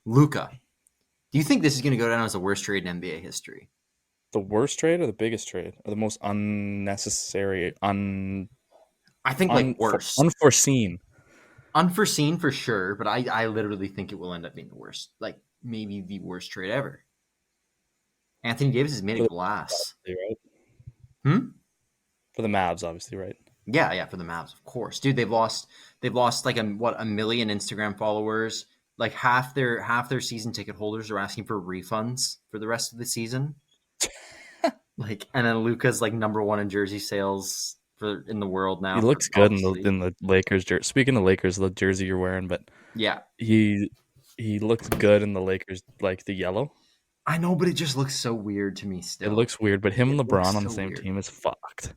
Luka. Do you think this is going to go down as the worst trade in NBA history? The worst trade or the biggest trade or the most unnecessary, I think like worst. unforeseen? Unforeseen for sure, but I literally think it will end up being the worst. Like maybe the worst trade ever. Anthony Davis has made For it the glass. right? Hmm? For the Mavs, obviously, right? Yeah, for the Mavs, of course. Dude, they've lost like a million Instagram followers. Like half their season ticket holders are asking for refunds for the rest of the season. Like, and then Luca's like number one in jersey sales for in the world He now. For looks good in the obviously, in the Lakers jersey. Speaking of Lakers, the jersey you're wearing, but yeah, he he looks good in the Lakers, like the yellow. I know, but it just looks so weird to me. It Still, looks weird, but him and it LeBron looks on the so same weird. team is fucked.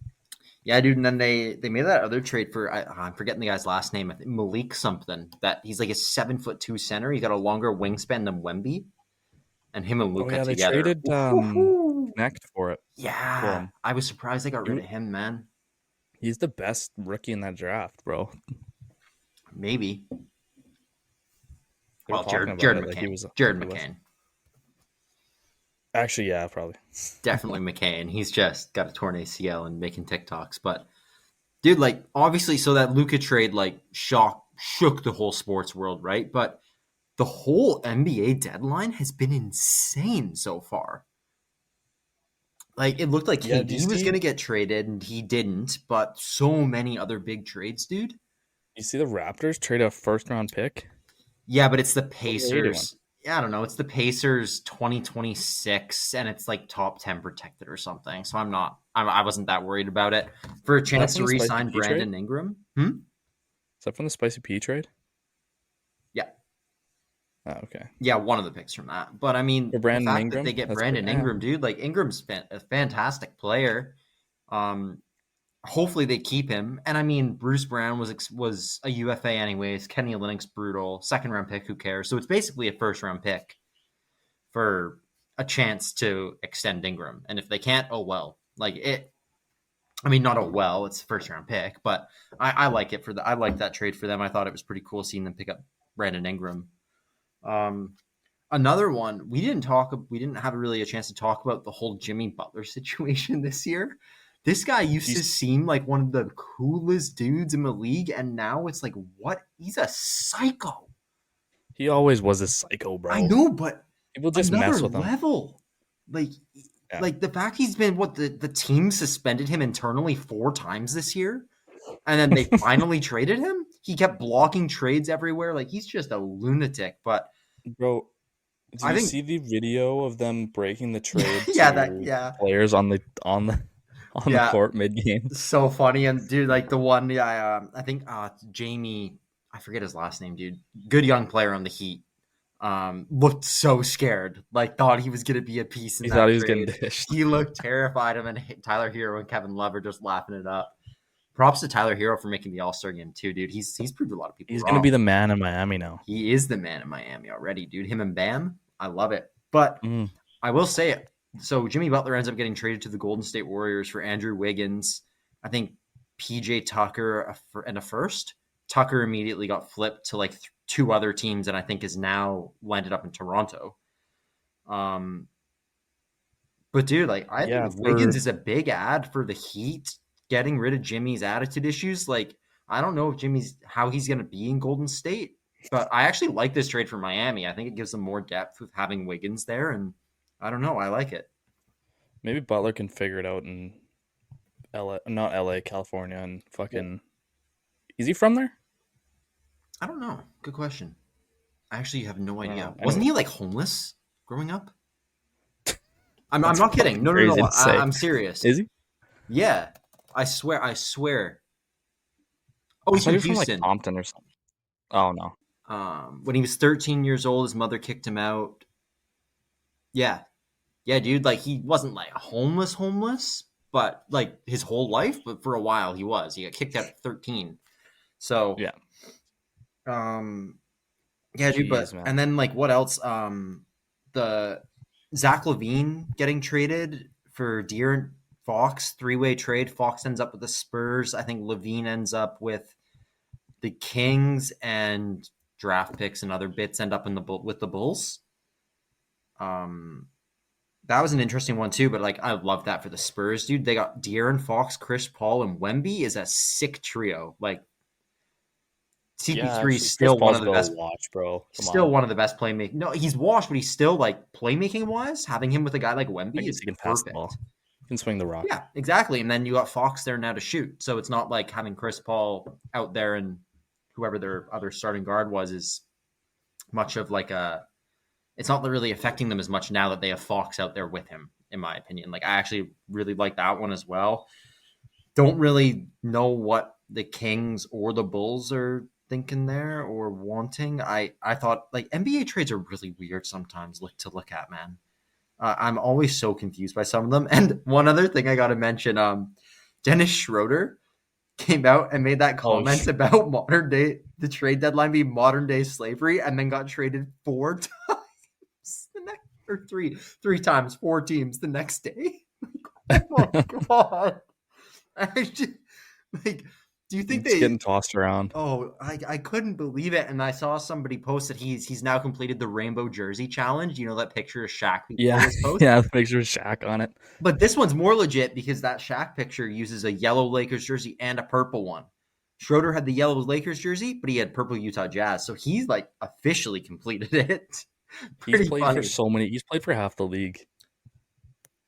Yeah, dude. And then they made that other trade for I'm forgetting the guy's last name. I think Malik something. That he's like a 7'2" center. He's got a longer wingspan than Wemby, and him and Oh Luca yeah, they together. traded Woo-hoo-hoo. Connect for Yeah, him. I was surprised they got rid He- of him, man. He's the best rookie in that draft, bro. Maybe. They were Well, talking Jared, about Jared it like he McCain. was Jared he was. McCain. Actually, yeah, probably. Definitely McCain. He's just got a torn ACL and making TikToks. But dude, like obviously, so that Luca trade like shook the whole sports world, right? But the whole NBA deadline has been insane so far. Like it looked like Yeah, do KD was gonna get traded and he didn't, but so many other big trades, dude. you see the Raptors trade a first round pick? Yeah, but it's the Overrated one. Pacers. Yeah, I don't know. It's the Pacers 2026, and it's like top 10 protected or something. So I wasn't that worried about it. For a Is that chance from to the re Spicy sign P trade? Brandon Ingram? Hmm? Is that from the Spicy P trade? Yeah. Oh, okay. Yeah, one of the picks from that. But I mean, For the Brandon fact that they Ingram, get that's pretty. Brandon Ingram, dude, like Ingram's a fantastic player. Um, Hopefully they keep him. And I mean, Bruce Brown was a UFA anyways. Kenny Olynyk's brutal. Second round pick, who cares? So it's basically a first round pick for a chance to extend Ingram. And if they can't, oh well. Like it. I mean, not oh well. It's a first round pick, but I like it for the. I like that trade for them. I thought it was pretty cool seeing them pick up Brandon Ingram. Um, Another one we didn't talk. We didn't have really a chance to talk about the whole Jimmy Butler situation this year. This guy used to He's seem like one of the coolest dudes in the league, and now it's like, what? He's a psycho. he always was a psycho, I bro. know, but People just another mess with him. level. Like, Yeah. like the fact he's been the team suspended him internally 4 times this year, and then they finally traded him. He kept blocking trades everywhere. Like he's just a lunatic. But Bro, did I you think, see the video of them breaking the trade yeah, that to yeah, players on the yeah, court mid game? so funny. And dude, like the one, yeah, I think Jamie, I forget his last name, dude. Good young player on the Heat. Looked so scared, like thought he was gonna be a piece in He thought that he was getting trade. dished. He looked terrified. Him and Tyler Hero and Kevin Love are just laughing it up. Props to Tyler Hero for making the All Star game too, dude. He's proved a lot of people He's gonna wrong. be the man in Miami now. He is the man in Miami already, dude. Him and Bam, I love it. But Mm. I will say it. So Jimmy Butler ends up getting traded to the Golden State Warriors for Andrew Wiggins. I think PJ Tucker and a first. Tucker immediately got flipped to like two other teams, and I think is now landed up in Toronto. Um, but dude, like I think Yeah, if Wiggins for is a big ad for the Heat, getting rid of Jimmy's attitude issues, like I don't know if Jimmy's how he's gonna be in Golden State. But I actually like this trade for Miami. I think it gives them more depth with having Wiggins there, and I don't know, I like it. maybe Butler can figure it out in LA, not LA, California, and Well, fucking. Is he from there? I don't know. Good question. I actually have no I don't idea. know. Wasn't Anyway, he like homeless growing up? I'm that's not kidding. fucking No, no, crazy no. to say. I'm serious. Is he? Yeah, I swear. I swear. Oh, I he's thought from he was from like Houston. Compton or something. Oh no. When he was 13 years old, his mother kicked him out. Yeah, yeah, dude. Like he wasn't like homeless, but like his whole life. But for a while, he was. He got kicked out at 13. So, Yeah. um, yeah, dude. Jeez, But man. and then like what else? The Zach Levine getting traded for De'Aaron Fox, 3-way trade. Fox ends up with the Spurs. I think Levine ends up with the Kings, and draft picks and other bits end up with the Bulls. That was an interesting one too, but like I love that for the Spurs, dude. They got De'Aaron Fox, Chris Paul, and Wemby is a sick trio. Like Yeah, CP3 is actually, Chris still one Paul's of the got to best. watch, bro. Come Still on. one of the best playmaking. No, he's washed, but he's still like playmaking wise. Having him with a guy like I Wemby guess is he can pass the ball. perfect. He can swing the rock. Yeah, exactly. And then you got Fox there now to shoot. So it's not like having Chris Paul out there and whoever their other starting guard was is much of like a. It's not really affecting them as much now that they have Fox out there with him, in my opinion. Like I actually really like that one as well. Don't really know what the Kings or the Bulls are thinking there or wanting. I thought like NBA trades are really weird sometimes to look at, man. I'm always so confused by some of them. And one other thing I got to mention, Dennis Schroeder came out and made that Oh, comment about modern day, the trade deadline being modern day slavery, and then got traded 4 times the next, or three times, 4 teams the next day. Oh my god! I just, like, do you think it's they? getting tossed around. Oh, I couldn't believe it, and I saw somebody post that he's now completed the rainbow jersey challenge. You know that picture of Shaq people Yeah, always post. yeah, the picture of Shaq on it. But this one's more legit because that Shaq picture uses a yellow Lakers jersey and a purple one. Schroeder had the yellow Lakers jersey, but he had purple Utah Jazz, so he's like officially completed it. He's Pretty played for funny. so many. He's played for half the league.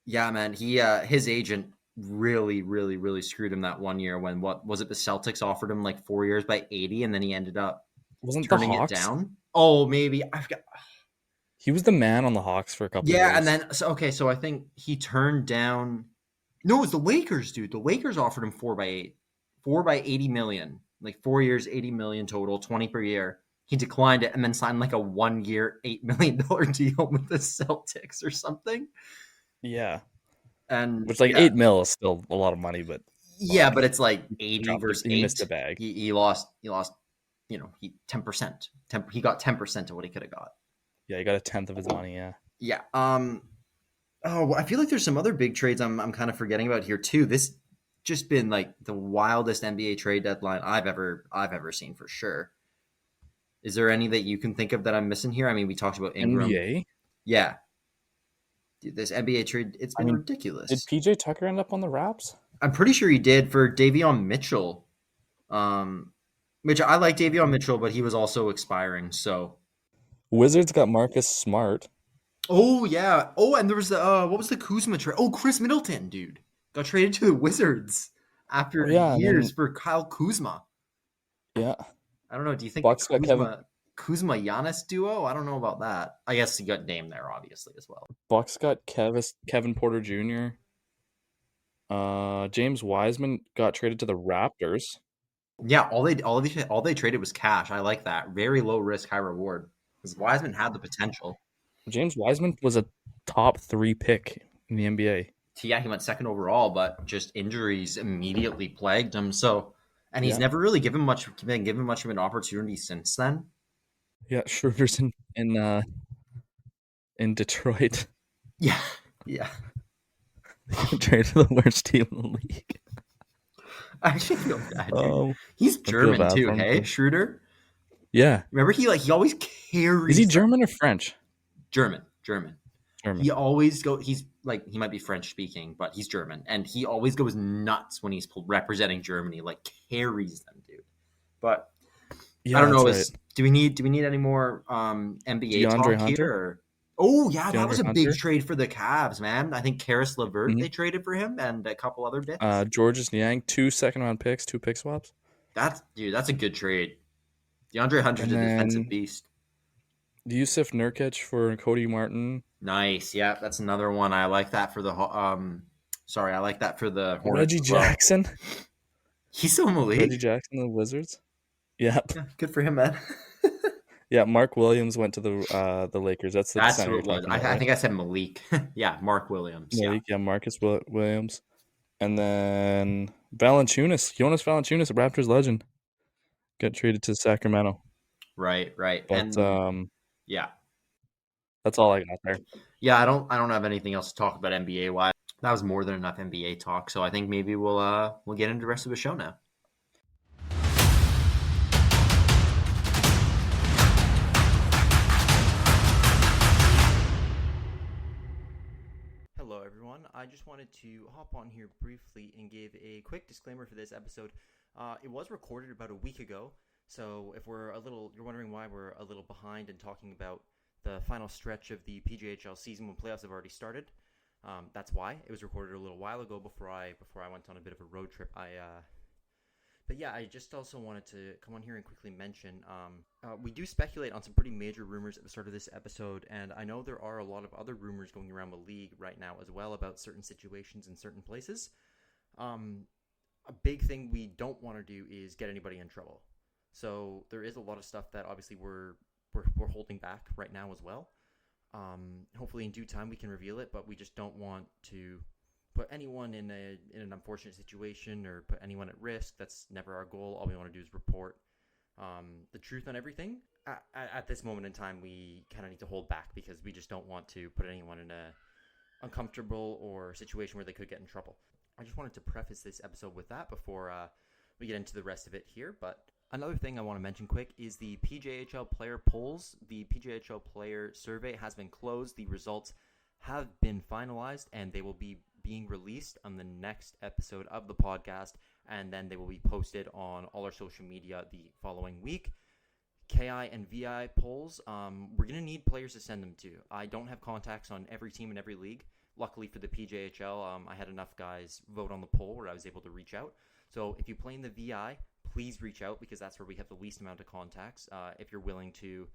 Yeah, man. He his agent really screwed him that one year when what was it? The Celtics offered him like 4 years by 80, and then he ended up Wasn't the turning it Hawks? down. Oh, maybe I forgot. He was the man on the Hawks for a couple Yeah, years. and then so I think he turned down. No, it was the Lakers, dude. The Lakers offered him 4 by 8, 4 by 80 million, like 4 years, 80 million total, 20 per year. He declined it and then signed like a 1 year, $8 million deal with the Celtics or something. Yeah, And which like yeah, $8 million is still a lot of money, but yeah, fuck, but it's like 80 versus he missed the 8. bag. He lost. You know, he 10%. He got 10% of what he could have got. Yeah, he got a tenth of his money. Yeah. Yeah. Oh, I feel like there's some other big trades I'm kind of forgetting about here too. This just been like the wildest NBA trade deadline I've ever seen for sure. Is there any that you can think of that I'm missing here? I mean, we talked about Ingram. NBA. Yeah. Dude, this NBA trade, it's been Did ridiculous. PJ Tucker end up on the Raps? I'm pretty sure he did for Davion Mitchell. Which I like Davion Mitchell, but he was also expiring, so Wizards got Marcus Smart. oh yeah. Oh, and there was the what was the Kuzma trade? Oh, Chris Middleton, dude, got traded to the Wizards after Yeah, years for Kyle Kuzma. Yeah. I don't know. Do you think Bucks the got Kevin. Kuzma Giannis duo? I don't know about that. I guess he got named there obviously as well. Bucks got Kevin Porter Jr. James Wiseman got traded to the Raptors. Yeah, all they traded was cash. I like that. Very low risk, high reward. Because Wiseman had the potential. James Wiseman was a top 3 pick in the NBA. Yeah, he went second overall, but just injuries immediately plagued him. So, and he's Yeah. never really been given much of an opportunity since then. Yeah, Schroeder's in Detroit. Yeah, yeah. Traded to the worst team in the league. I actually feel bad, dude. He's feel German bad too, for him, hey, too. Schroeder. Yeah. Remember he always carries. Is he German or French? German. German. He always he's like, he might be French speaking, but he's German, and he always goes nuts when he's representing Germany, like carries them, dude. But Yeah, I don't know. that's right. Do we need any more NBA DeAndre talk Hunter? here? Or? Oh yeah, that DeAndre was a Hunter? big trade for the Cavs, man. I think Karis LeVert Mhm. they traded for him, and a couple other bits. Georges Niang, 2 second-round picks, 2 pick swaps. That's a good trade. DeAndre Hunter's And a defensive then beast. Yusuf Nurkic for Cody Martin. Nice, yeah, that's another one. I like that for the I like that for the Hornets Reggie as well. Jackson. He's still in the Reggie league. Jackson, the Wizards. Yep. Yeah, good for him, man. Yeah, Mark Williams went to the Lakers. That's That's center what it you're was. talking about, I right? think I said Malik. Yeah, Mark Williams. Malik, yeah, Marcus Williams. And then Jonas Valanciunas, a Raptors legend, got traded to Sacramento. Right. But And yeah. that's all I got there. Yeah, I don't have anything else to talk about NBA wise. That was more than enough NBA talk. So I think maybe we'll get into the rest of the show now. just wanted to hop on here briefly and give a quick disclaimer for this episode. It was recorded about a week ago, so if you're wondering why we're a little behind in talking about the final stretch of the PJHL season when playoffs have already started. That's why it was recorded a little while ago before I went on a bit of a road trip. But yeah, I just also wanted to come on here and quickly mention we do speculate on some pretty major rumors at the start of this episode, and I know there are a lot of other rumors going around the league right now as well about certain situations in certain places. A big thing we don't want to do is get anybody in trouble. So there is a lot of stuff that obviously we're holding back right now as well. Hopefully in due time we can reveal it, but we just don't want to put anyone in an unfortunate situation or put anyone at risk. That's never our goal. All we want to do is report the truth on everything. At this moment in time, we kind of need to hold back because we just don't want to put anyone in a uncomfortable or situation where they could get in trouble. I just wanted to preface this episode with that before we get into the rest of it here. But another thing I want to mention quick is the PJHL player polls. The PJHL player survey has been closed. The results have been finalized, and they will be being released on the next episode of the podcast, and then they will be posted on all our social media the following week. KI and VI polls, we're going to need players to send them to. I don't have contacts on every team in every league. Luckily for the PJHL, I had enough guys vote on the poll where I was able to reach out. So if you play in the VI, please reach out because that's where we have the least amount of contacts. If you're willing to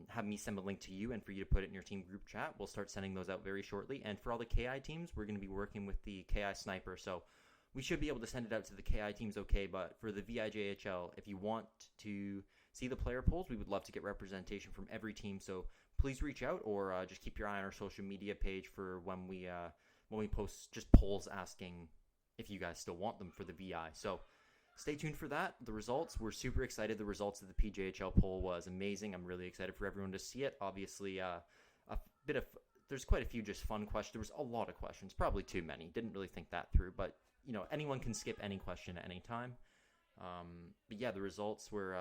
have me send a link to you and for you to put it in your team group chat, we'll start sending those out very shortly. And for all the KI teams, we're going to be working with the KI Sniper. So we should be able to send it out to the KI teams okay. But for the VIJHL, if you want to see the player polls, we would love to get representation from every team. So please reach out or just keep your eye on our social media page for when we post just polls asking if you guys still want them for the VI. So stay tuned for that. The results, we're super excited. The results of the PJHL poll was amazing. I'm really excited for everyone to see it. Obviously, there's quite a few just fun questions. There was a lot of questions, probably too many. Didn't really think that through, but anyone can skip any question at any time. But yeah, the results were,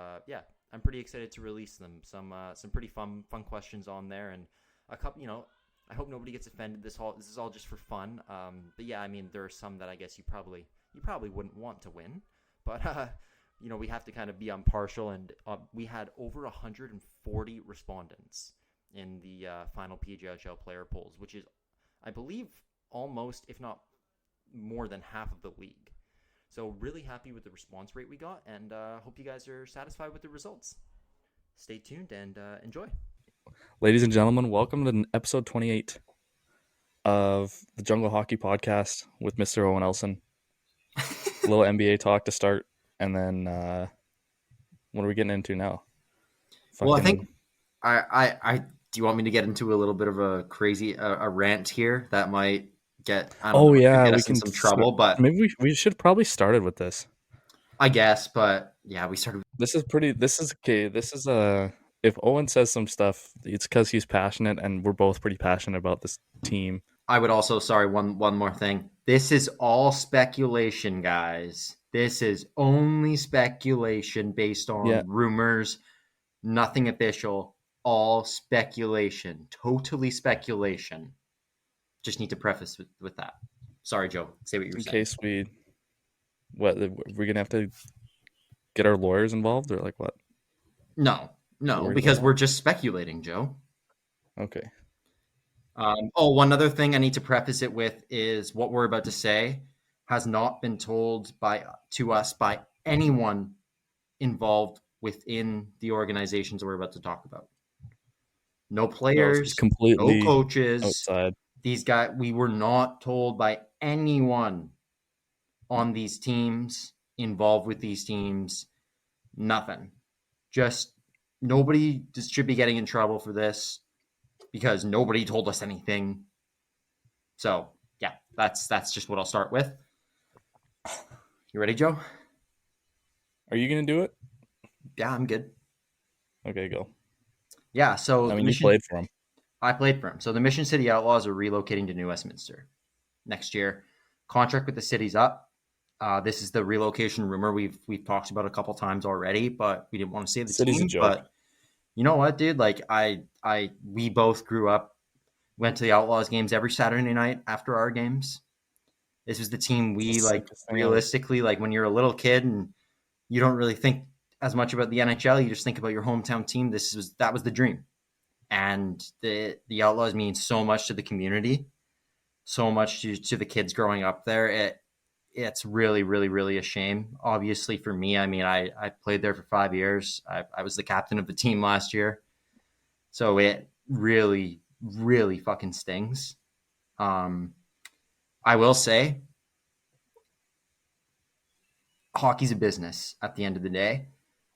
I'm pretty excited to release them. Some pretty fun questions on there, and a couple, I hope nobody gets offended. This is all just for fun. But yeah, I mean, there are some that I guess you probably wouldn't want to win. But, we have to kind of be impartial, and we had over 140 respondents in the final PJHL player polls, which is, I believe, almost, if not more than half of the league. So really happy with the response rate we got, and hope you guys are satisfied with the results. Stay tuned and enjoy. Ladies and gentlemen, welcome to episode 28 of the Jungle Hockey Podcast with Mr. Owen Elson. A little NBA talk to start, and then what are we getting into now? Well, I think I do you want me to get into a little bit of a crazy a rant here that might get get us in some trouble, but maybe we should probably started with this. I guess, but yeah, we started. This is okay. This is if Owen says some stuff, it's because he's passionate, and we're both pretty passionate about this team. I would also, one more thing. This is all speculation, guys. This is only speculation based on rumors, nothing official, all speculation, totally speculation. Just need to preface with that. Sorry, Joe. Say what you were saying. In case we're going to have to get our lawyers involved or like what? No, because we're just speculating, Joe. Okay. One other thing I need to preface it with is what we're about to say has not been told to us by anyone involved within the organizations we're about to talk about. No players, completely no coaches. Outside. These guys, we were not told by anyone on these teams, involved with these teams, nothing. Just nobody should be getting in trouble for this because nobody told us anything. So, yeah, that's just what I'll start with. You ready, Joe? Are you going to do it? Yeah, I'm good. Okay, go. Yeah, so you played for him. I played for him. So the Mission City Outlaws are relocating to New Westminster next year. Contract with the city's up. This is the relocation rumor we've talked about a couple times already, but we didn't want to say the city's team. A joke. But you know what, dude? Like we both grew up Went to the Outlaws games every Saturday night after our games. This was the team It's the we like sickest thing ever. realistically, like when you're a little kid and you don't really think as much about the NHL, you just think about your hometown team. That was the dream. And the Outlaws mean so much to the community, so much to the kids growing up there. It's really, really, really a shame. Obviously for me, I mean, I played there for 5 years. I was the captain of the team last year. So it really, really fucking stings. I will say, hockey's a business at the end of the day.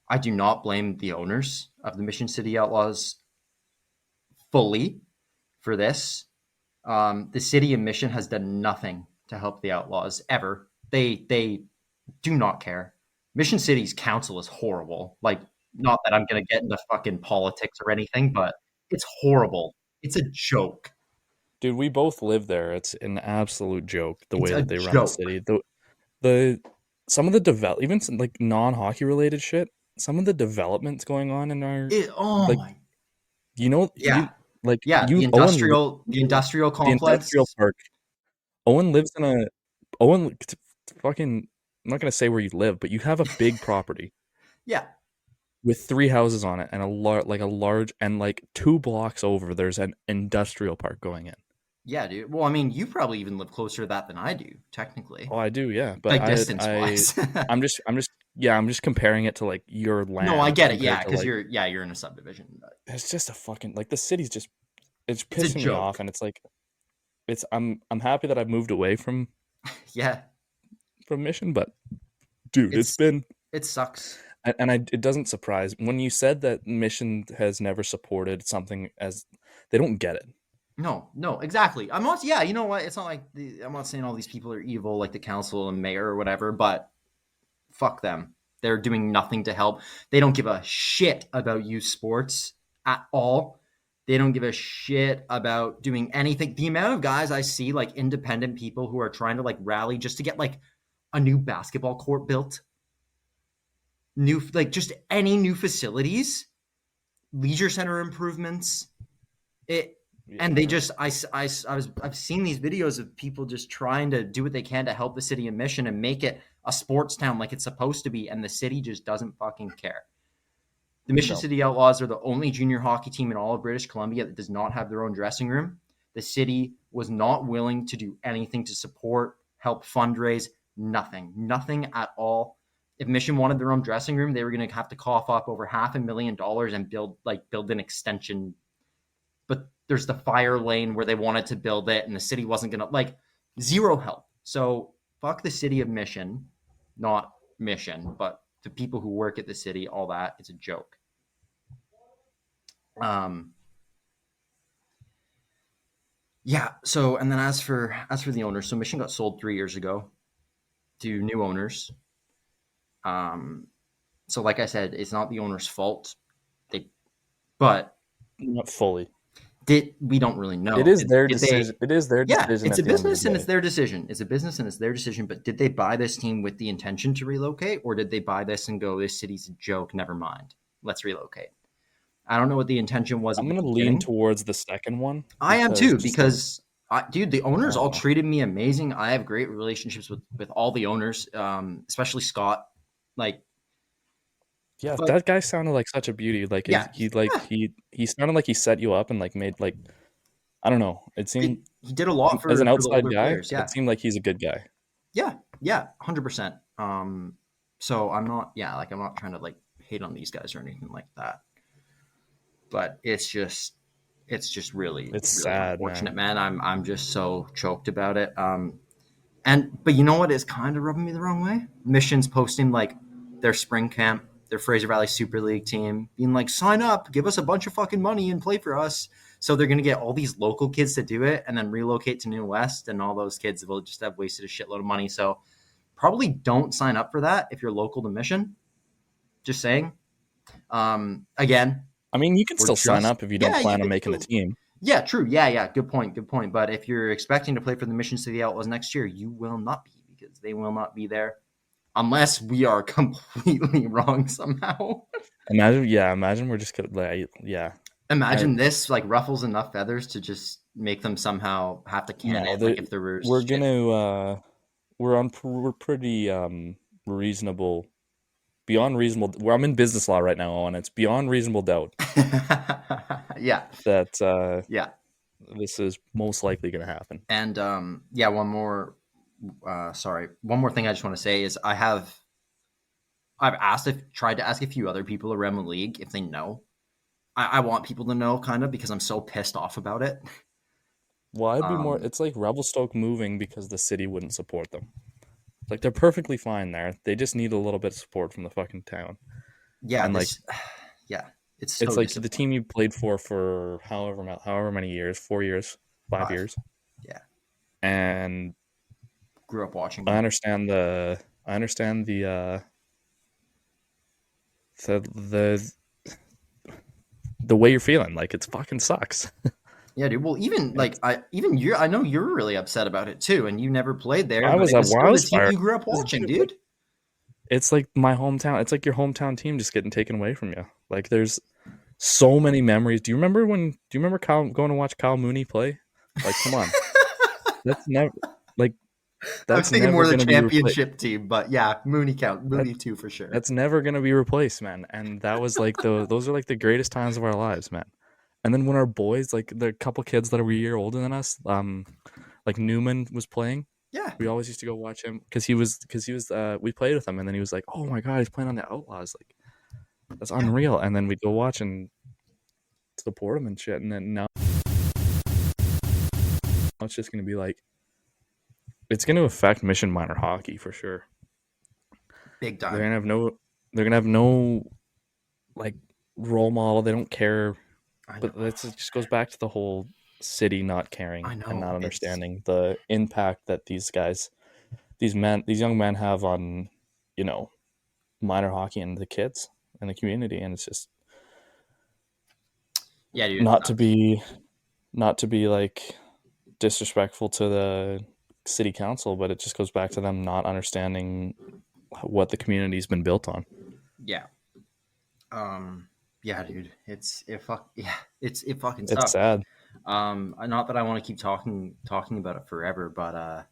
I do not blame the owners of the Mission City Outlaws fully for this. The city of Mission has done nothing to help the Outlaws ever. They do not care. Mission City's council is horrible. Like, not that I'm going to get into fucking politics or anything, but it's horrible. It's a joke. Dude, we both live there. It's an absolute joke the It's way a that they run the joke. city. The some of the even some, like non-hockey related shit. Some of the developments going on in our Oh like my, you know yeah, yeah. you Owen The industrial the industrial complex. park. Owen lives in a Owen fucking. I'm not gonna say where you live, but you have a big property Yeah, with 3 houses on it and a large and like 2 blocks over there's an industrial park going in. yeah, dude. Well, I mean, you probably even live closer to that than I do, technically, Oh, I do, yeah, but like distance wise. I'm just comparing it to like your No, I land get it. Yeah, compared to because like you're in a subdivision. But it's just a fucking like the city's just it's it's a pissing me off, joke. and it's like I'm happy that I've moved away from Yeah, Mission, but dude, it's it's been it sucks. and it doesn't surprise when you said that Mission has never supported something as they don't get it. No, no, exactly. I'm not. Yeah, you know what? It's not like I'm not saying all these people are evil, like the council and mayor or whatever. But fuck them. They're doing nothing to help. They don't give a shit about youth sports at all. They don't give a shit about doing anything. The amount of guys I see, like independent people who are trying to like rally just to get like a new basketball court built, new like just any new facilities, leisure center improvements. It and they Yeah. just I've seen these videos of people just trying to do what they can to help the city of Mission and make it a sports town like it's supposed to be, and the city just doesn't fucking care. The Mission No. City Outlaws are the only junior hockey team in all of British Columbia that does not have their own dressing room. The city was not willing to do anything to support, help fundraise, nothing at all. If Mission wanted their own dressing room, they were going to have to cough up over $500,000 and build an extension. But there's the fire lane where they wanted to build it, and the city wasn't going to like zero help. So fuck the city of Mission, not Mission, but the people who work at the city, all that. It's a joke. Yeah. So, and then as for the owners, so Mission got sold 3 years ago to new owners. So like I said, it's not the owner's fault. But Not fully. we don't really know. It is their Did decision. they? It is their Yeah, decision it's at a the end of business the and day. it's their decision. It's a business and it's their decision. But did they buy this team with the intention to relocate, or did they buy this and go, "This city's a joke. Never mind. Let's relocate." I don't know what the intention was I'm at the gonna lean beginning. towards the second one. I am too just of, because, dude, the I owners don't all know. treated me amazing. I have great relationships with all the owners, especially Scott. Like, Yeah, but that guy sounded like such a beauty. Like yeah, he sounded like he set you up and like made like I don't know. It seemed he did a lot as an for the outside older guy, players. Yeah, it seemed like he's a good guy. yeah, 100%. So I'm not, like I'm not trying to like hate on these guys or anything like that. But it's just really, It's really sad, unfortunate, man. man. I'm just so choked about it. But you know what is kind of rubbing me the wrong way? Mission's posting like their spring camp, their Fraser Valley Super League team, being like, sign up, give us a bunch of fucking money and play for us. So they're gonna get all these local kids to do it and then relocate to New West, and all those kids will just have wasted a shitload of money. So probably don't sign up for that if you're local to Mission. Just saying. Again, I mean, you can we're still sign just up if you don't you plan on could making the still. team. Yeah, true. Yeah. Good point. But if you're expecting to play for the Mission City Outlaws next year, you will not be, because they will not be there unless we are completely wrong somehow. Imagine we're just gonna like, yeah. Imagine this like ruffles enough feathers to just make them somehow have to can No, it. Like if the Brewers we're shit. gonna we're pretty reasonable, beyond reasonable. Well, I'm in business law right now, and it's beyond reasonable doubt Yeah, that yeah. this is most likely going to happen. And yeah, one more. One more thing I just want to say is tried to ask a few other people around the league if they know. I want people to know, kind of, because I'm so pissed off about it. Well, I'd be more. Um, It's like Revelstoke moving because the city wouldn't support them. Like they're perfectly fine there. They just need a little bit of support from the fucking town. yeah, And like yeah, it's it's so like the team disappointing. you played for however many years, 4 years, 5 years, Yeah, and grew up watching I them. understand the I understand the the way you're feeling. Like it's fucking sucks. Yeah, dude. Well, even like It's I know you're really upset about it too, and you never played there, I but was it at was where still I the was team fired. you grew up watching, dude. It's like my hometown. It's like your hometown team just getting taken away from you. Like there's so many memories. Do you remember Kyle going to watch Kyle Mooney play? Like, come on. That's never like I was that's thinking more never of the gonna be replaced. championship team, but yeah, That Mooney too for sure. that's never gonna be replaced, man. And that was like those are like the greatest times of our lives, man. And then when our boys, like the couple kids that were a year older than us, like Newman was playing, Yeah, we always used to go watch him because he was we played with him, and then he was like, oh my god, he's playing on the Outlaws, like that's yeah, unreal. And then we'd go watch and support him and shit. And then now it's just gonna be like it's gonna affect Mission Minor hockey for sure. big They're time. gonna have no they're gonna have no like role model. They don't care. I know. But it just goes back to the whole city not I caring and not know. It's understanding the impact that these guys, these young men have on, you know, minor hockey and the kids and the community. And it's just yeah, dude. It's not to nuts. be not to be like disrespectful to the city council, but it just goes back to them not understanding what the community's been built on. Yeah. Um. Yeah, dude. It fucking It's sucks. sad. Not that I want to keep talking about it forever, but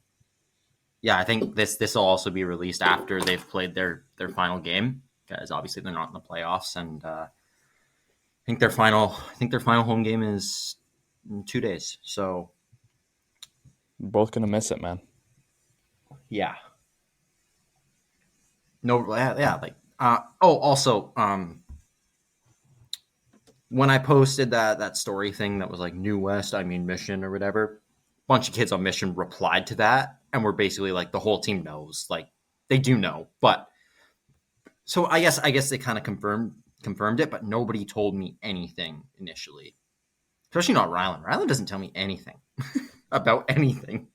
yeah, I think this will also be released after they've played their final game, because obviously they're not in the playoffs, and I think their final home game is in 2 days. So We're both gonna miss it, man. yeah, no, yeah, like oh, also when I posted that story thing that was like New West, I mean Mission or whatever, a bunch of kids on Mission replied to that and were basically like the whole team knows, like they do know, but so I guess they kind of confirmed it, but nobody told me anything initially. Especially not Rylan. Rylan doesn't tell me anything about anything.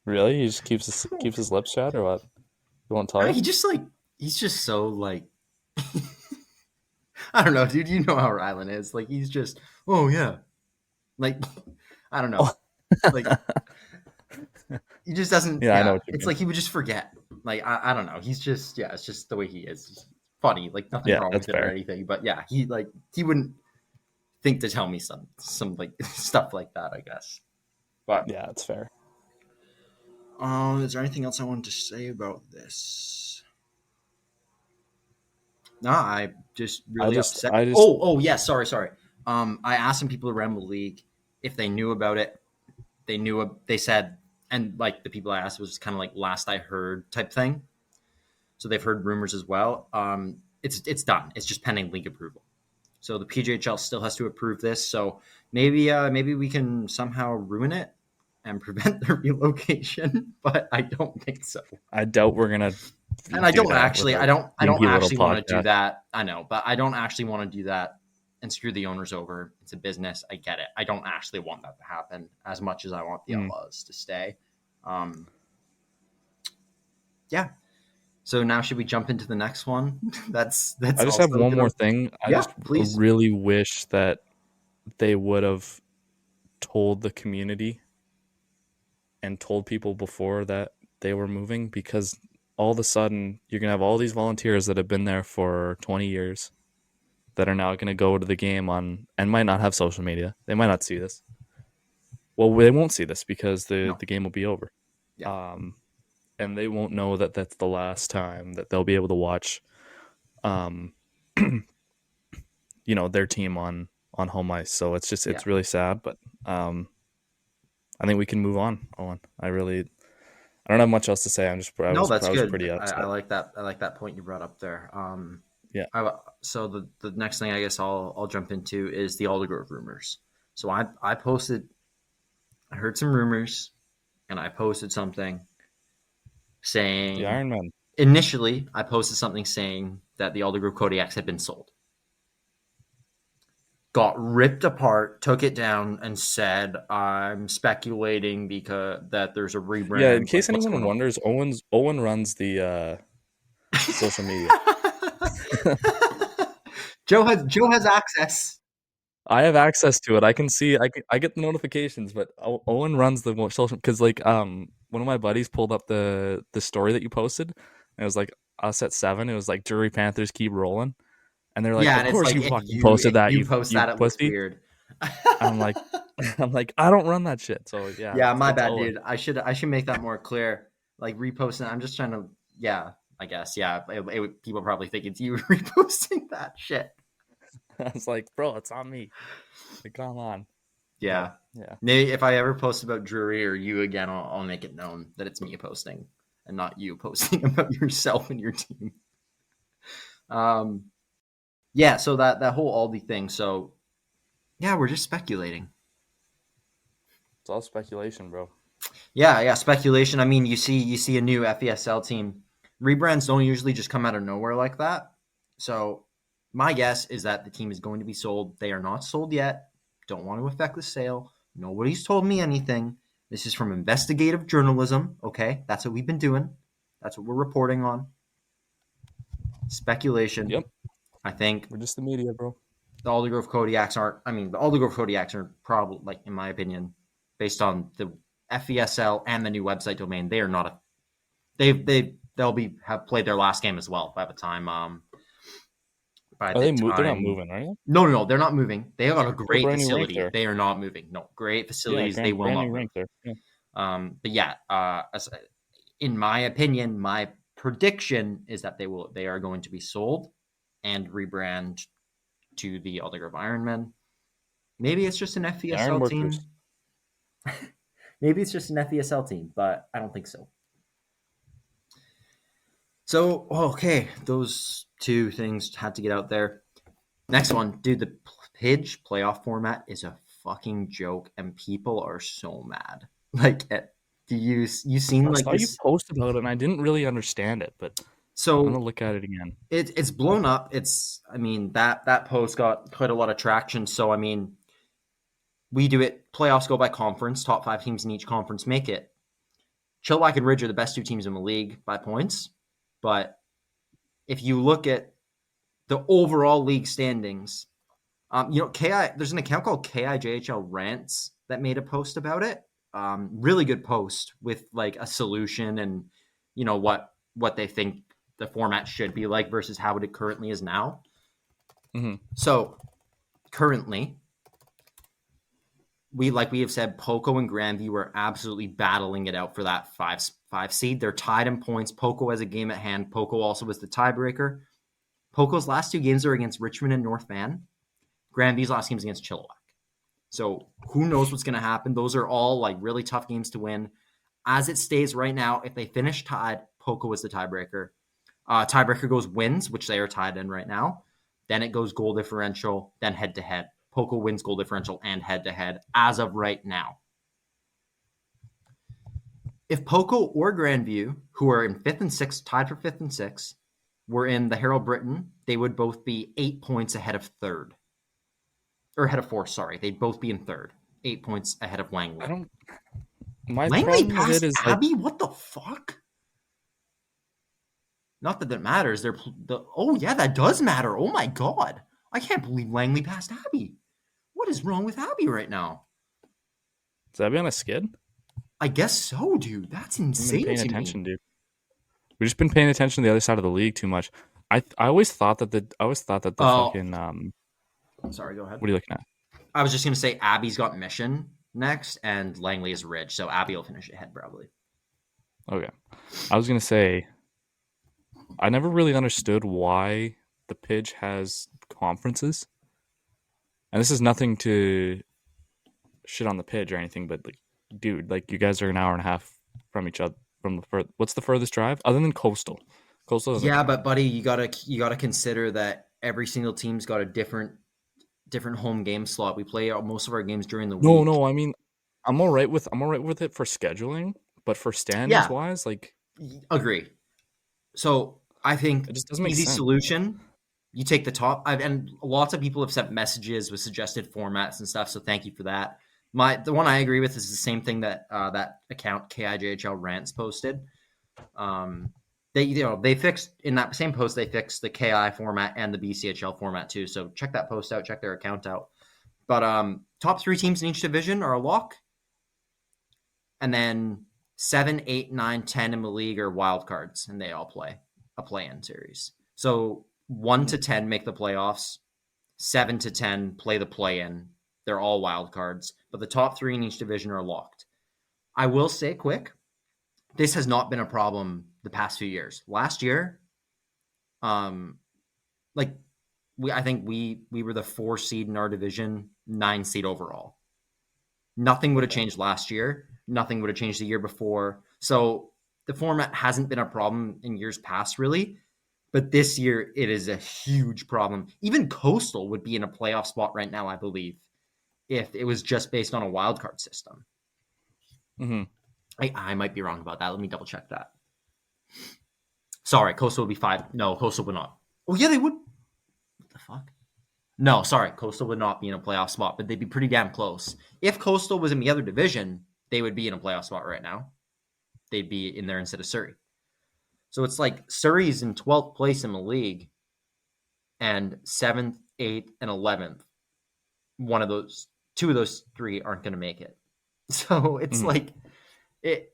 Really? He just keeps his lips shut, or what? He won't tell I you? mean, he's just so like I don't know, dude. You know how Rylan is. Like he's just oh yeah, like I don't know, like he just doesn't. Yeah, I know Yeah, what you it's mean. like he would just forget. Like I don't know. He's just yeah. It's just the way he is. It's funny. Like nothing Yeah, wrong that's with it or fair. anything. But yeah, he wouldn't think to tell me some like stuff like that. I guess. But Yeah, it's fair. is there anything else I wanted to say about this? No, I just really upset. I just Oh, yeah. Sorry. I asked some people around the league if they knew about it. They knew. They said, and like the people I asked was kind of like last I heard type thing. So they've heard rumors as well. It's done. It's just pending league approval. So the PJHL still has to approve this. So maybe we can somehow ruin it and prevent the relocation, but I don't think so. I doubt we're gonna And I do don't that with actually, our I don't dinky little actually want to do podcast. that. I know, but I don't actually want to do that and screw the owners over. It's a business. I get it. I don't actually want that to happen as much as I want the Mm. Outlaws to stay. Um, yeah. So now should we jump into the next one? That's I just have also one more gonna. thing. I Yeah, just please. really wish that they would have told the community and told people before that they were moving, because all of a sudden you're gonna have all these volunteers that have been there for 20 years, that are now going to go to the game on and might not have social media. They might not see this. Well, they won't see this because the game will be over. Yeah. And they won't know that that's the last time that they'll be able to watch, their team on home ice. So it's really sad, but I think we can move on, Owen. I don't have much else to say. That's I was good. pretty upset. I like that. I like that point you brought up there. Yeah. So the next thing I guess I'll jump into is the Aldergrove rumors. So I heard some rumors, and I posted something saying The Iron Man. Initially, I posted something saying that the Aldergrove Kodiaks had been sold. Got ripped apart, took it down, and said I'm speculating because that there's a rebrand. Yeah, in case anyone wonders, Owen runs the social media. Joe has access. I have access to it. I can see. I get the notifications, but Owen runs the social because one of my buddies pulled up the story that you posted, and it was like us at 7. It was like Drury Panthers keep rolling, and they're like, yeah, of course you fucking posted that. You post that, it looks weird. I'm like, I don't run that shit. So yeah. Yeah, my bad, dude. I should make that more clear. Like reposting. I'm just trying to. Yeah, I guess. Yeah, people probably think it's you reposting that shit. I was like, bro, it's on me. Like, come on. Yeah. Yeah. Maybe if I ever post about Drury or you again, I'll make it known that it's me posting and not you posting about yourself and your team. Yeah. So that whole Aldi thing. So, yeah, we're just speculating. It's all speculation, bro. Yeah. Speculation. I mean, you see a new FESL team. Rebrands don't usually just come out of nowhere like that. So my guess is that the team is going to be sold. They are not sold yet. Don't want to affect the sale. Nobody's told me anything. This is from investigative journalism. Okay, that's what we've been doing. That's what we're reporting on. Speculation. Yep. I think we're just the media, bro. The Aldergrove Kodiaks aren't. I mean, the Aldergrove Kodiaks are probably, like, in my opinion, based on the FESL and the new website domain, they are not a. They'll have played their last game as well by the time. They're not moving, are you? No, they're not moving. They have got a great facility. There. They are not moving. No, great facilities. They will not move. There. Yeah. But yeah, in my opinion, my prediction is that they are going to be sold and rebrand to the Aldergrove Ironmen. Maybe it's just an FESL team. Maybe it's just an FESL team, but I don't think so. So, okay, those two things had to get out there. Next one, dude, the PIJ playoff format is a fucking joke, and people are so mad. Like, you seen like this? You posted about it, and I didn't really understand it, but so I'm gonna look at it again. It's blown up. That post got quite a lot of traction. So I mean, we do it. Playoffs go by conference. Top 5 teams in each conference make it. Chilliwack and Ridge are the best 2 teams in the league by points. But if you look at the overall league standings, there's an account called KIJHL Rants that made a post about it. Really good post with like a solution and what they think the format should be like versus how it currently is now. Mm-hmm. So currently, we have said, Poco and Grandview are absolutely battling it out for that 5 seed. They're tied in points. Poco has a game at hand. Poco also was the tiebreaker. Poco's last 2 games are against Richmond and North Van. Grandview's last game is against Chilliwack. So who knows what's going to happen? Those are all like really tough games to win. As it stays right now, if they finish tied, Poco is the tiebreaker. Tiebreaker goes wins, which they are tied in right now. Then it goes goal differential, then head-to-head. Poco wins goal differential and head-to-head as of right now. If Poco or Grandview, who are in 5th and 6th, tied for 5th and 6th, were in the Harold Britton, they would both be 8 points ahead of 3rd. Or ahead of 4th, sorry. They'd both be in 3rd. 8 points ahead of Langley. Langley passed Abbey? What the fuck? Not that matters. That does matter. Oh my god. I can't believe Langley passed Abbey. What is wrong with Abbey right now? Is Abbey on a skid? I guess so, dude. That's insane. Paying attention, dude. We've just been paying attention to the other side of the league too much. I always thought that the Oh, fucking sorry. Go ahead. what are you looking at? I was just gonna say Abby's got Mission next, and Langley is Ridge, so Abby will finish ahead probably. Okay, I was gonna say I never really understood why the Pidge has conferences, and this is nothing to shit on the Pidge or anything, but like, dude, like you guys are an hour and a half from each other. From the what's the furthest drive other than Coastal? Coastal doesn't Yeah, count. but buddy, you gotta consider that every single team's got a different home game slot. We play most of our games during the No, week. no, I mean I'm all right with it for scheduling, but for standings Yeah, wise, like agree. So I think it just doesn't make easy sense. solution. You take the top, and lots of people have sent messages with suggested formats and stuff. So thank you for that. The one I agree with is the same thing that that account KIJHL rants posted. They fixed in that same post, they fixed the KI format and the BCHL format too. So check that post out, check their account out. But top 3 teams in each division are a lock, and then 7, 8, 9, 10 in the league are wild cards, and they all play a play-in series. So 1 to 10 make the playoffs, 7 to 10 play the play-in. They're all wild cards, but the top 3 in each division are locked. I will say quick, this has not been a problem the past few years. Last year, like I think we were the 4 seed in our division, 9 seed overall. Nothing would have changed last year. Nothing would have changed the year before. So the format hasn't been a problem in years past, really. But this year, it is a huge problem. Even Coastal would be in a playoff spot right now, I believe, if it was just based on a wild card system. Mm-hmm. I might be wrong about that. Let me double check that. Sorry, Coastal would be 5. No, Coastal would not. Oh, yeah, they would. What the fuck? No, sorry, Coastal would not be in a playoff spot, but they'd be pretty damn close. If Coastal was in the other division, they would be in a playoff spot right now. They'd be in there instead of Surrey. So it's like Surrey's in 12th place in the league, and 7th, 8th, and 11th. Two of those 3 aren't going to make it. So it's like it,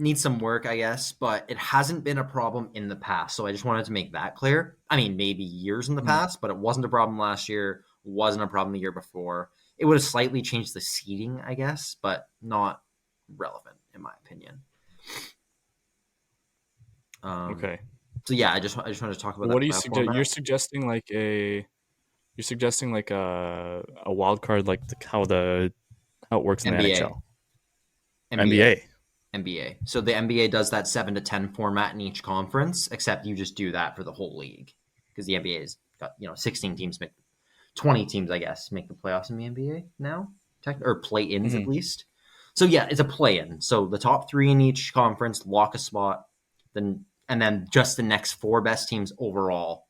needs some work, I guess, but it hasn't been a problem in the past. So I just wanted to make that clear. I mean, maybe years in the past, but it wasn't a problem last year, wasn't a problem the year before. It would have slightly changed the seeding, I guess, but not relevant in my opinion. Okay. So yeah, I just wanted to talk about What that. do you suggest? You're suggesting like a wild card, like how it works in the NHL. NBA. NBA. So the NBA does that 7 to 10 format in each conference, except you just do that for the whole league because the NBA has got 16 teams, 20 teams, I guess, make the playoffs in the NBA now, or play-ins at least. So yeah, it's a play-in. So the top 3 in each conference lock a spot, and then just the next 4 best teams overall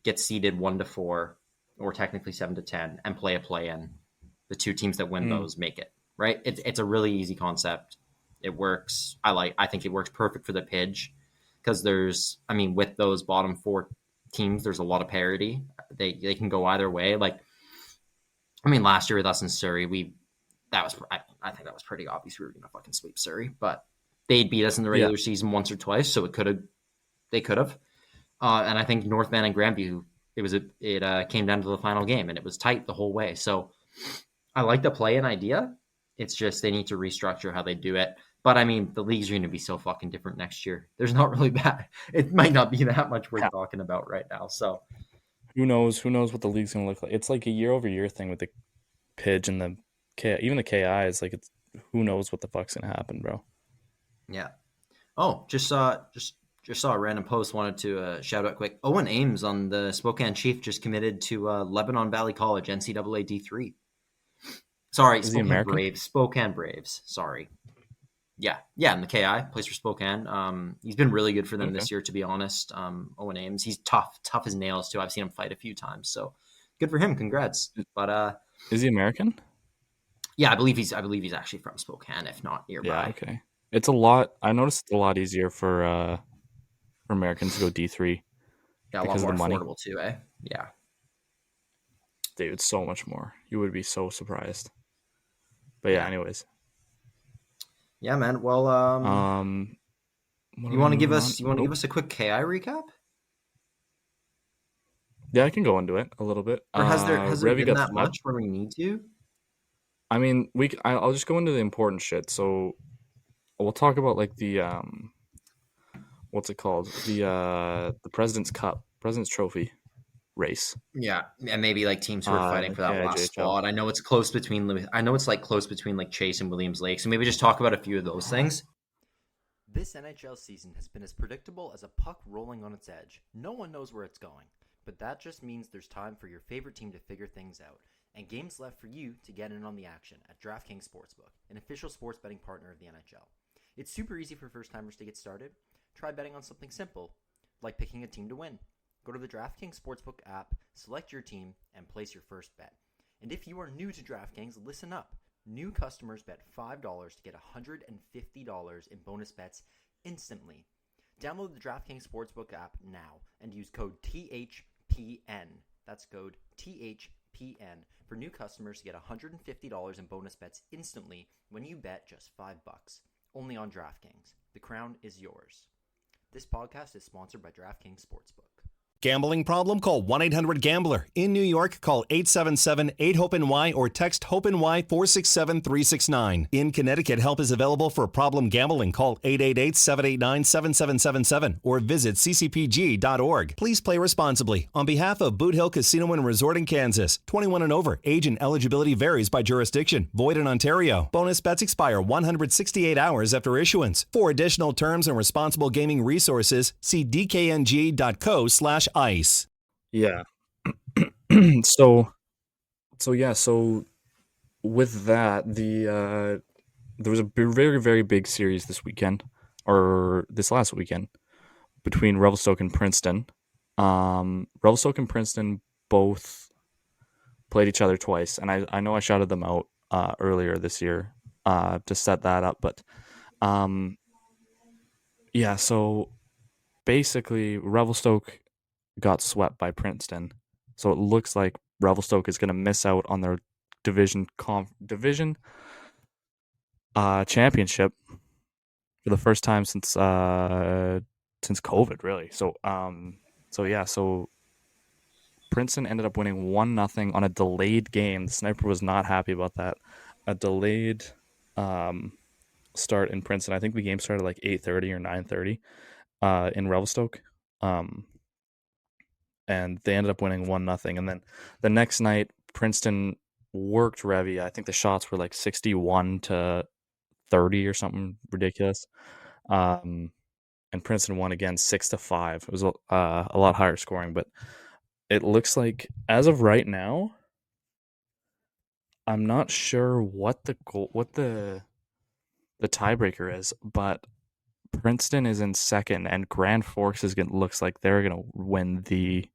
get seeded 1 to 4, or technically 7 to 10, and play a play-in. The 2 teams that win those make it. Right? It's a really easy concept. It works. I think it works perfect for the Pidge because with those bottom 4 teams, there's a lot of parity. They can go either way. Last year with us in Surrey, I think that was pretty obvious we were going to fucking sweep Surrey, but they'd beat us in the regular season once or twice, so they could have. And I think North Van and Grandview, it came down to the final game, and it was tight the whole way. So I like the play-in idea. It's just they need to restructure how they do it. But the leagues are going to be so fucking different next year. There's not really that. It might not be that much we're talking about right now. So who knows? Who knows what the league's going to look like? It's like a year-over-year thing with the Pidge and the KI. Even the KI is like who knows what the fuck's going to happen, bro. Yeah. Oh, just saw a random post. Wanted to shout out quick. Owen Ames on the Spokane Chief just committed to Lebanon Valley College, NCAA D3. Sorry, Is he American? Spokane Braves. Sorry. Yeah, in the KI, plays for Spokane. He's been really good for them this year, to be honest. Owen Ames, he's tough as nails too. I've seen him fight a few times, so good for him. Congrats. But is he American? Yeah, I believe he's actually from Spokane, if not nearby. Yeah, okay. It's a lot. I noticed it's a lot easier for Americans to go D3. Yeah, a lot more affordable too, eh? Yeah. Dude, it's so much more. You would be so surprised. But yeah, anyways. Yeah, man. Well, You want to give us a quick KI recap? Yeah, I can go into it a little bit. Or has there Revy been got that swept. much where we need to? I mean, I'll just go into the important shit. So we'll talk about like the what's it called? The President's Cup, President's Trophy race. Yeah, and maybe like teams who are fighting for that last KIJHL. spot. I know it's close between like Chase and Williams Lake. So maybe just talk about a few of those things. This NHL season has been as predictable as a puck rolling on its edge. No one knows where it's going, but that just means there's time for your favorite team to figure things out, and games left for you to get in on the action at DraftKings Sportsbook, an official sports betting partner of the NHL. It's super easy for first-timers to get started. Try betting on something simple, like picking a team to win. Go to the DraftKings Sportsbook app, select your team, and place your first bet. And if you are new to DraftKings, listen up. New customers bet $5 to get $150 in bonus bets instantly. Download the DraftKings Sportsbook app now and use code THPN. That's code THPN for new customers to get $150 in bonus bets instantly when you bet just $5. Only on DraftKings. The crown is yours. This podcast is sponsored by DraftKings Sportsbook. Gambling problem? Call 1-800-GAMBLER. In New York, call 877-8-HOPE-NY or text HOPE-NY 467-369. In Connecticut, help is available for problem gambling. Call 888-789-7777 or visit ccpg.org. Please play responsibly. On behalf of Boot Hill Casino and Resort in Kansas, 21 and over. Age and eligibility varies by jurisdiction. Void in Ontario. Bonus bets expire 168 hours after issuance. For additional terms and responsible gaming resources, see dkng.co/ice. Yeah. So with that, there was a very, very big series this weekend, or this last weekend, between Revelstoke and Princeton. Revelstoke and Princeton both played each other twice, and I know I shouted them out earlier this year to set that up, but yeah, so basically Revelstoke got swept by Princeton, so it looks like Revelstoke is going to miss out on their division championship for the first time since COVID, really. So Princeton ended up winning 1-0 on a delayed game. The Sniper was not happy about that. A delayed start in Princeton. I think the game started like 8:30 or 9:30 in Revelstoke. And they ended up winning 1-0. And then the next night, Princeton worked Revy. I think the shots were like 61-30 or something ridiculous. And Princeton won again 6-5. It was a lot higher scoring, but it looks like as of right now, I'm not sure what the tiebreaker is, but Princeton is in second, and Grand Forks looks like they're gonna win the.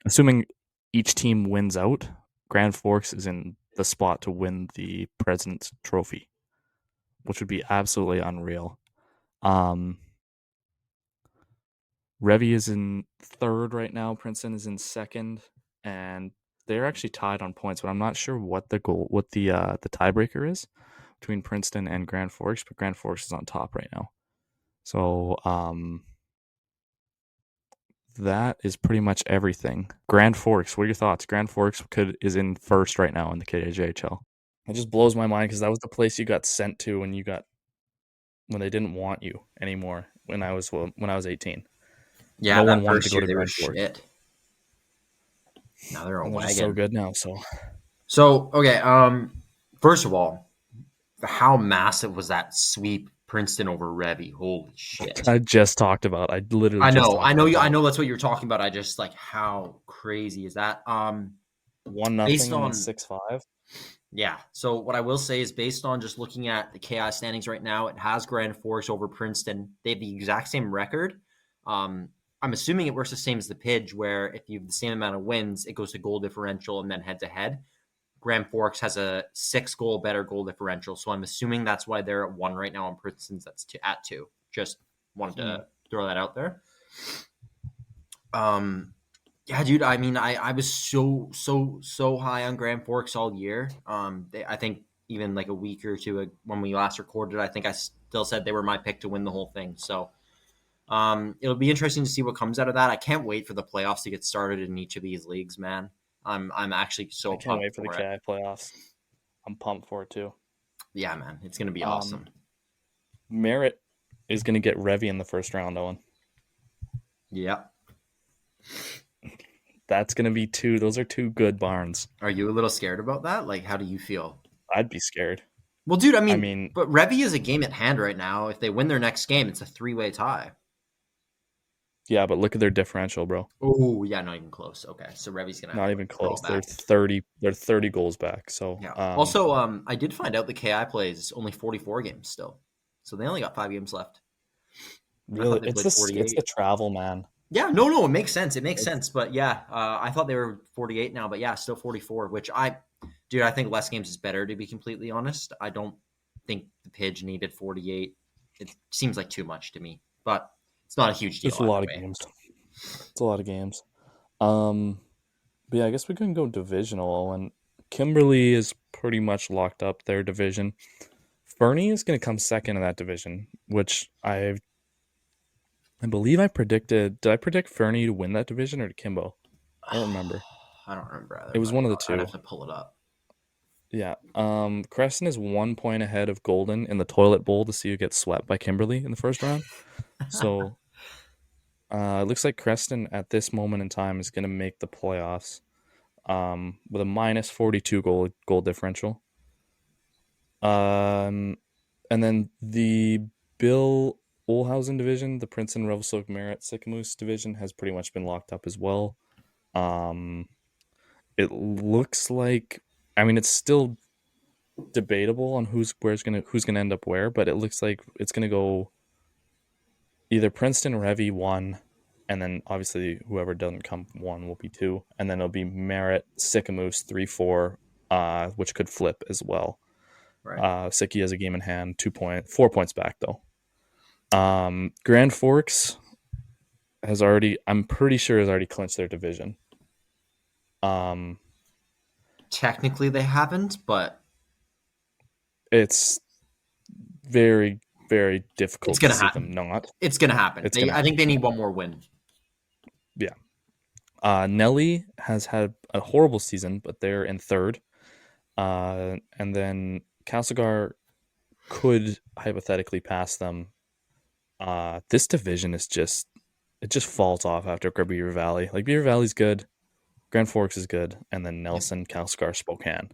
Assuming each team wins out, Grand Forks is in the spot to win the President's Trophy, which would be absolutely unreal. Revy is in third right now. Princeton is in second, and they're actually tied on points, but I'm not sure what the tiebreaker is between Princeton and Grand Forks, but Grand Forks is on top right now. So that is pretty much everything. Grand Forks, what are your thoughts? Grand Forks is in first right now in the KIJHL. It just blows my mind because that was the place you got sent to when they didn't want you anymore when I was 18. Yeah, no that one wanted first to go year to they were Grand Forks. shit. Now they're a And they're wagon. just so good now. So okay. First of all, how massive was that sweep Princeton over Revy? Holy shit! I just talked about. I literally. I know. That. I know that's what you're talking about. I just like how crazy is that? 1-0 and then 6-5. Yeah. So what I will say is based on just looking at the KI standings right now, it has Grand Forks over Princeton. They have the exact same record. I'm assuming it works the same as the Pidge, where if you have the same amount of wins, it goes to goal differential and then head to head. Grand Forks has a 6-goal better goal differential, so I'm assuming that's why they're at 1 right now, and Princeton's at 2. Just wanted to throw that out there. Yeah, dude. I mean, I was so high on Grand Forks all year. I think even like a week or two when we last recorded. I think I still said they were my pick to win the whole thing. So it'll be interesting to see what comes out of that. I can't wait for the playoffs to get started in each of these leagues, man. I'm actually so I can't pumped wait for the KI playoffs. I'm pumped for it too. Yeah, man, it's gonna be awesome. Merritt is gonna get Revy in the first round, Owen. Yeah. That's gonna be two. Those are two good barns. Are you a little scared about that? Like, how do you feel? I'd be scared. Well, dude, I mean, but Revy is a game at hand right now. If they win their next game, it's a 3-way tie. Yeah, but look at their differential, bro. Oh, yeah, not even close. Okay, so Revy's gonna not even close. They're 30 goals back. So yeah. Also, I did find out the KI plays only 44 games still, so they only got 5 games left. Really, it's the travel, man. Yeah, no, it makes sense. It makes sense, but yeah, I thought they were 48 now, but yeah, still 44. Which I think less games is better. To be completely honest, I don't think the Pidge needed 48. It seems like too much to me, but it's not a huge deal. It's a lot of games. It's a lot of games. But yeah, I guess we can go divisional. And Kimberly is pretty much locked up their division. Fernie is going to come second in that division, which I believe I predicted. Did I predict Fernie to win that division or to Kimbo? I don't remember. I don't remember either. It was one of the two. I'd have to pull it up. Yeah. Creston is 1 point ahead of Golden in the toilet bowl to see who gets swept by Kimberly in the first round. So it looks like Creston at this moment in time is going to make the playoffs with a minus 42 goal differential. And then the Bill Olhausen division, the Princeton Revelstoke Merritt Sycamoose division has pretty much been locked up as well. It looks like, I mean, it's still debatable on who's gonna end up where, but it looks like it's gonna go either Princeton Revy 1, and then obviously whoever doesn't come 1 will be 2, and then it'll be Merritt Sycamoose 3-4, which could flip as well. Right. Sicky has a game in hand, 4 points back though. Grand Forks I'm pretty sure has already clinched their division. Technically they haven't, but it's very, very difficult to see them not. It's going to happen. I think they need one more win. Yeah. Nelly has had a horrible season, but they're in third. And then Castlegar could hypothetically pass them. This division is just falls off after Beaver Valley. Like, Beaver Valley's good, Grand Forks is good, and then Nelson, Castlegar, Spokane.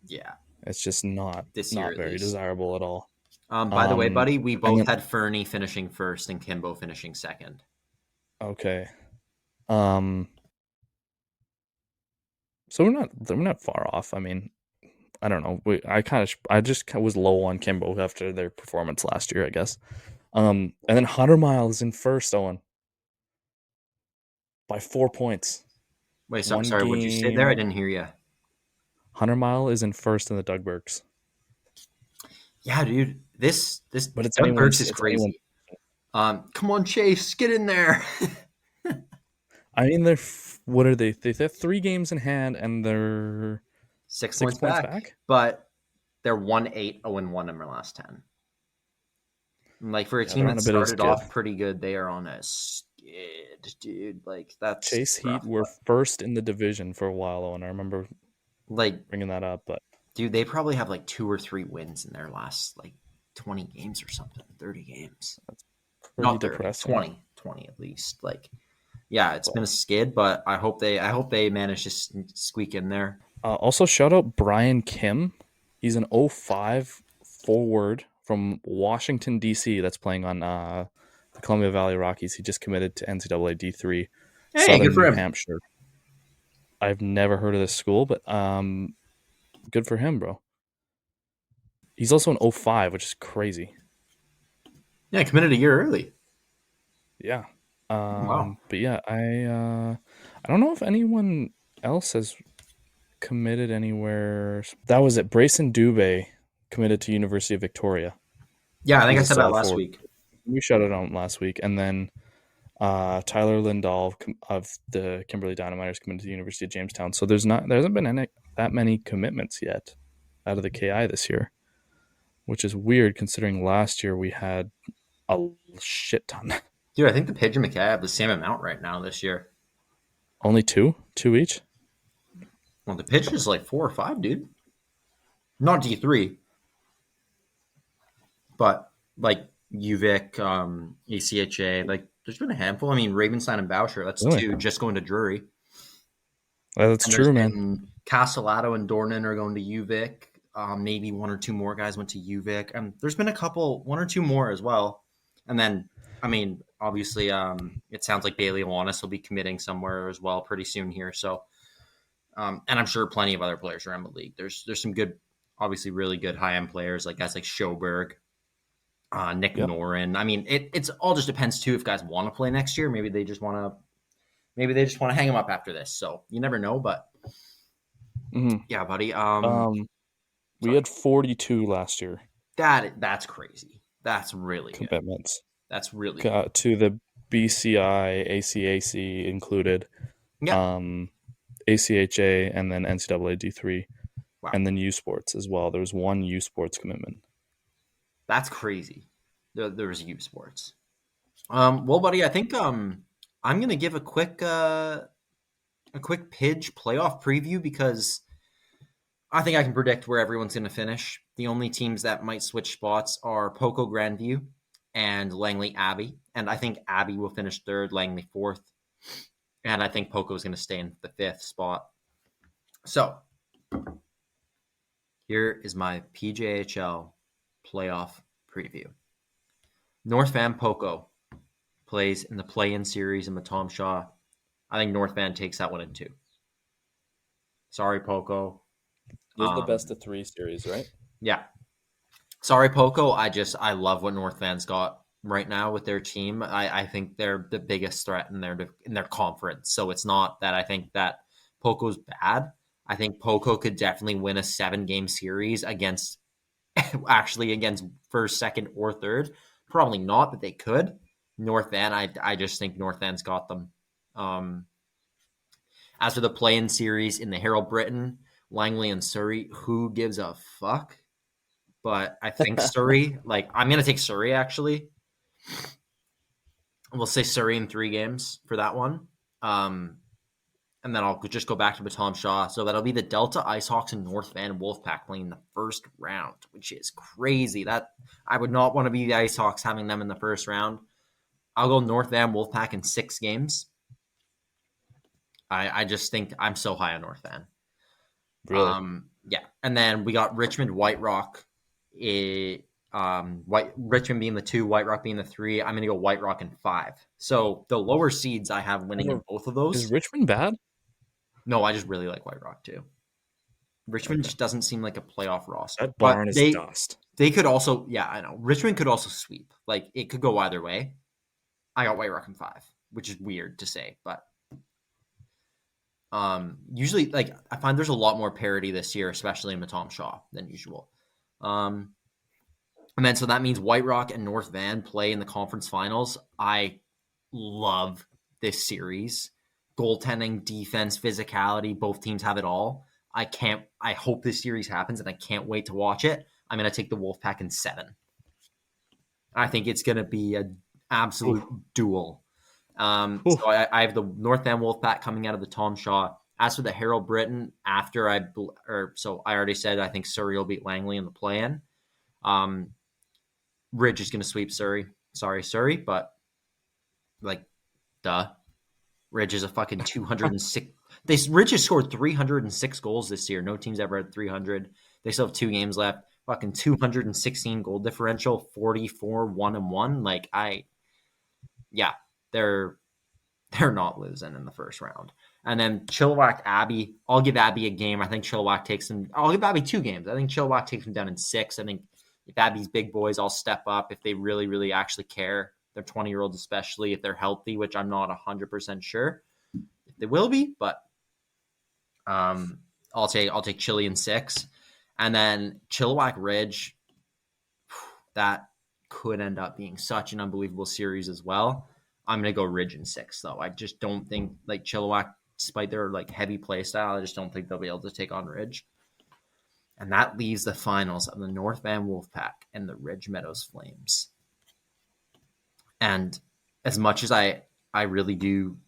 Yeah. It's just not very desirable at all. By the way, buddy, we both had Fernie finishing first and Kimbo finishing second. Okay. So we're not far off. I mean, I don't know. I just was low on Kimbo after their performance last year, I guess. And then 100 Mile is in first, Owen, by 4 points. Wait, so I'm sorry. What did you say there? I didn't hear you. 100 Mile is in first in the Dougbergs. Yeah, dude. This but it's Dougbergs is crazy. Come on, Chase, get in there. I mean, what are they? They have 3 games in hand, and they're 6 points back. But they're 1-8, 0-1 in their last 10. Like, for a team that started off pretty good, they are on a skid, dude. Like, that's Chase Heat were first in the division for a while, and I remember bringing that up. But dude, they probably have like 2 or 3 wins in their last 20 games or something, 30 games. That's not depressing. 20 at least. Yeah, it's been a skid, but I hope they manage to squeak in there. Also, shout out Brian Kim. He's an 05 forward from Washington, D.C. that's playing on the Columbia Valley Rockies. He just committed to NCAA D3. Hey, Southern good for him. New Hampshire. I've never heard of this school, but good for him, bro. He's also an 05, which is crazy. Yeah, committed a year early. Yeah. Wow. But yeah, I don't know if anyone else has committed anywhere. That was it. Brayson Dubé committed to University of Victoria. Yeah, I think I said that last week. We shut it out last week. And then Tyler Lindahl of the Kimberly Dynamiters committed to the University of Jamestown. So there hasn't been that many commitments yet. out of the KI this year, which is weird considering last year we had a shit ton. Dude, I think the Pidge and McKay have the same amount right now this year. Only two each. Well, the Pidge is like 4 or 5, dude. Not D3, but like UVic, ACHA. Like, there's been a handful. I mean, Ravenstein and Boucher, that's Really? 2 just going to Drury. That's And true, man. Castellato and Dornan are going to UVic. Maybe 1 or 2 more guys went to UVic. And there's been 1 or 2 more as well. And then, I mean, obviously, it sounds like Bailey Alanis will be committing somewhere as well pretty soon here. So, and I'm sure plenty of other players around the league. There's some good, obviously really good high-end players like guys like Schoberg, Nick Noren. I mean, it's all just depends too if guys want to play next year. Maybe they just want to hang them up after this. So you never know, but yeah, buddy. We had 42 last year. That's crazy. That's really commitments. Good. That's really good. To the BCI, ACAC included, ACHA, and then NCAA D3, and then U Sports as well. There was 1 U Sports commitment. That's crazy. There was U Sports. Well, buddy, I think I'm gonna give a quick Pidge playoff preview because I think I can predict where everyone's gonna finish. The only teams that might switch spots are Poco Grandview and Langley Abbey, and I think Abbey will finish 3rd, Langley 4th, and I think Poco is gonna stay in the 5th spot. So here is my PJHL playoff preview. North Van Poco plays in the play-in series in the Tom Shaw. I think North Van takes that one in 2. Sorry, Poco. This is the best of 3 series, right? Yeah. Sorry, Poco. I love what North Van's got right now with their team. I think they're the biggest threat in their conference. So it's not that I think that Poco's bad. I think Poco could definitely win a 7-game series against 1st, 2nd, or 3rd. Probably not, but they could. North Van, I just think North Van's got them. As for the play-in series in the Harold Britton, Langley and Surrey, who gives a fuck? But I think Surrey, I'm going to take Surrey, actually. We'll say Surrey in 3 games for that one. And then I'll just go back to Baton Shaw. So that'll be the Delta IceHawks and North Van Wolfpack playing the 1st round, which is crazy. That I would not want to be the IceHawks having them in the 1st round. I'll go North Van Wolfpack in 6 games. I just think I'm so high on North Van. Really? Yeah. And then we got Richmond White Rock. Richmond being the 2, White Rock being the 3. I'm going to go White Rock in 5. So the lower seeds I have winning in both of those. Is Richmond bad? No, I just really like White Rock too. Richmond just doesn't seem like a playoff roster. That barn is dust. They could also, I know. Richmond could also sweep. It could go either way. I got White Rock in 5, which is weird to say, but usually, I find there's a lot more parity this year, especially in the Tom Shaw than usual. And then so that means White Rock and North Van play in the conference finals. I love this series. Goaltending, defense, physicality, both teams have it all. I hope this series happens, and I can't wait to watch it. I'm going to take the Wolfpack in 7. I think it's going to be an absolute duel. So I have the North Van Wolfpack coming out of the Tom Shaw. As for the Harold Britton, I already said I think Surrey will beat Langley in the play-in. Ridge is going to sweep Surrey. Sorry, Surrey, but duh. Ridge is a fucking 206. Ridge has scored 306 goals this year. No team's ever had 300. They still have 2 games left. Fucking 216 goal differential, 44 1-1. They're not losing in the 1st round. And then Chilliwack Abbey, I'll give Abbey a game. I think Chilliwack takes them. I'll give Abbey 2 games. I think Chilliwack takes them down in 6. I think if Abbey's big boys, I'll step up if they really, really actually care. They're 20-year-olds, especially if they're healthy, which I'm not 100% sure if they will be. But I'll take Chili in 6, and then Chilliwack Ridge. That could end up being such an unbelievable series as well. I'm going to go Ridge in 6, though. I just don't think, Chilliwack, despite their, heavy play style, I just don't think they'll be able to take on Ridge. And that leaves the finals of the North Van Wolfpack and the Ridge Meadows Flames. And as much as I really do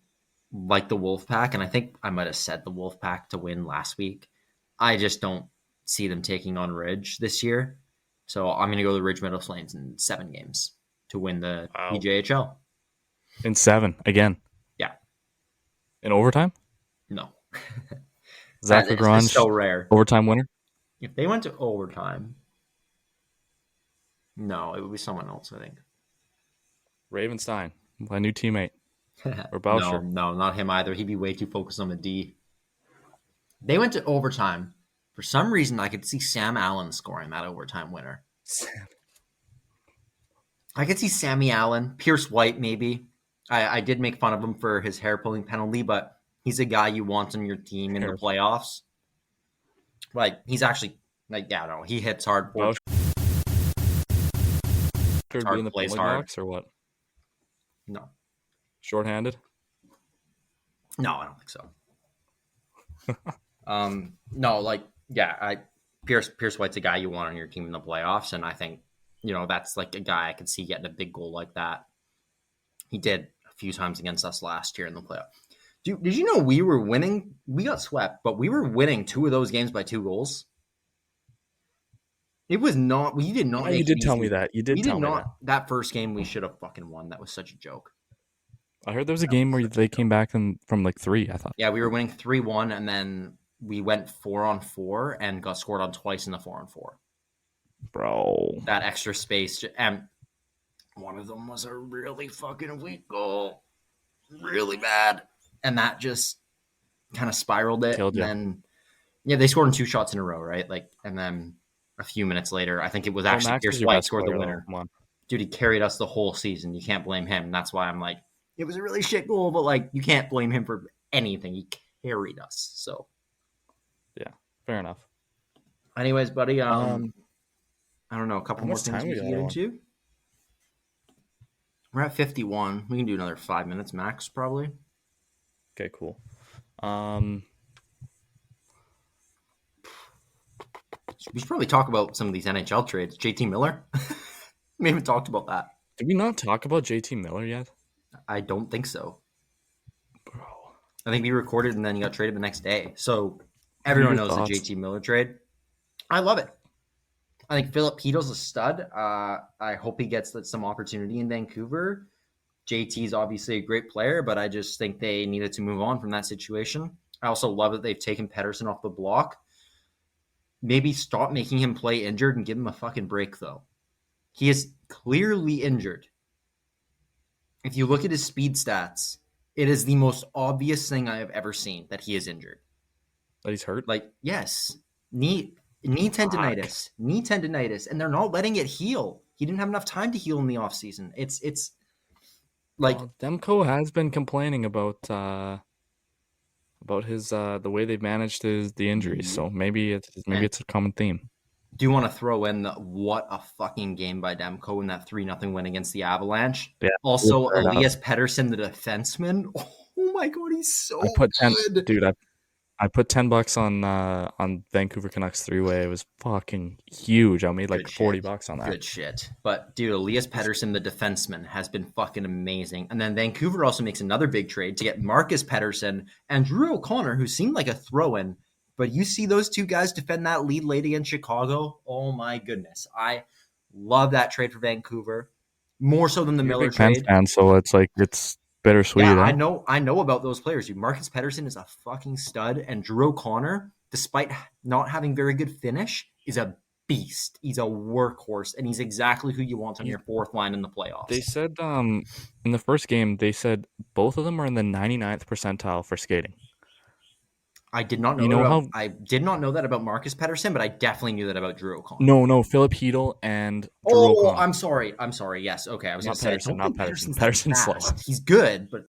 like the Wolfpack, and I think I might have said the Wolfpack to win last week, I just don't see them taking on Ridge this year. So I'm going to go the Ridge Meadows Flames in 7 games to win the PJHL. In 7 again. Yeah. In overtime? No. Zach Lagrange, so rare. Overtime winner? If they went to overtime, no, it would be someone else, I think. Ravenstein, my new teammate. Or Boucher. No, not him either. He'd be way too focused on the D. They went to overtime. For some reason, I could see Sam Allen scoring that overtime winner. I could see Sammy Allen, Pierce White, maybe. I did make fun of him for his hair pulling penalty, but he's a guy you want on your team in the playoffs. Like, he's actually, like, yeah, no, he hits hard. Boucher be in the penalty box or what? No. Shorthanded? No, I don't think so. No, like, yeah, Pierce White's a guy you want on your team in the playoffs, and I think, that's like a guy I could see getting a big goal like that. He did a few times against us last year in the playoff. Did you know we were winning? We got swept, but we were winning 2 of those games by 2 goals. It was not. We did not. Oh, you did tell me that. You did tell me that. That first game we should have fucking won. That was such a joke. I heard there was a game where they came back from like 3, I thought. Yeah, we were winning 3-1, and then we went 4-on-4 and got scored on twice in the 4-on-4. Bro. That extra space. And one of them was a really fucking weak goal. Really bad. And that just kind of spiraled it. Killed you. And then, they scored in 2 shots in a row, right? Like, and then a few minutes later, I think it was actually Pierce White scored the winner. Dude, he carried us the whole season. You can't blame him. And that's why I'm like, it was a really shit goal, but like, you can't blame him for anything. He carried us. So, yeah, fair enough. Anyways, buddy, I don't know, a couple more things we can get into. We're at 51. We can do another 5 minutes max, probably. Okay, cool. We should probably talk about some of these NHL trades. JT Miller. We haven't talked about that. Did we not talk about JT Miller yet? I don't think so. Bro. I think we recorded and then he got traded the next day. So everyone knows the JT Miller trade. I love it. I think Philip Chytil's a stud. I hope he gets some opportunity in Vancouver. JT's obviously a great player, but I just think they needed to move on from that situation. I also love that they've taken Petersson off the block. Maybe stop making him play injured and give him a fucking break, though. He is clearly injured. If you look at his speed stats, it is the most obvious thing I have ever seen that he is injured. That he's hurt? Like, yes. Knee tendinitis. Knee tendinitis. And they're not letting it heal. He didn't have enough time to heal in the offseason. It's like... Demko has been complaining about his the way they've managed the injuries. So maybe it's a common theme. Do you want to throw in what a fucking game by Demko in that 3-0 win against the Avalanche? Yeah. Also, Elias Petersson, the defenseman. Oh my god, he's so good. Dude, I put $10 on Vancouver Canucks 3-way. It was fucking huge. I made like $40 on that. Good shit. But dude, Elias Petersson, the defenseman, has been fucking amazing. And then Vancouver also makes another big trade to get Marcus Petersson and Drew O'Connor, who seemed like a throw-in. But you see those two guys defend that lead late against Chicago. Oh my goodness. I love that trade for Vancouver. More so than the Miller trade. Fan, so it's like it's bittersweet. Yeah, I know about those players, dude. Marcus Petersson is a fucking stud, and Drew O'Connor, despite not having very good finish, is a beast. He's a workhorse, and he's exactly who you want on your fourth line in the playoffs. They said in the first game, they said both of them are in the 99th percentile for skating. I did not know. I did not know that about Marcus Petersson, but I definitely knew that about Drew O'Connor. No, Philip Chytil and Drew O'Connor. I'm sorry. Yes, okay. I was not Petersson. Not Petersson. Peterson's slow. He's good, but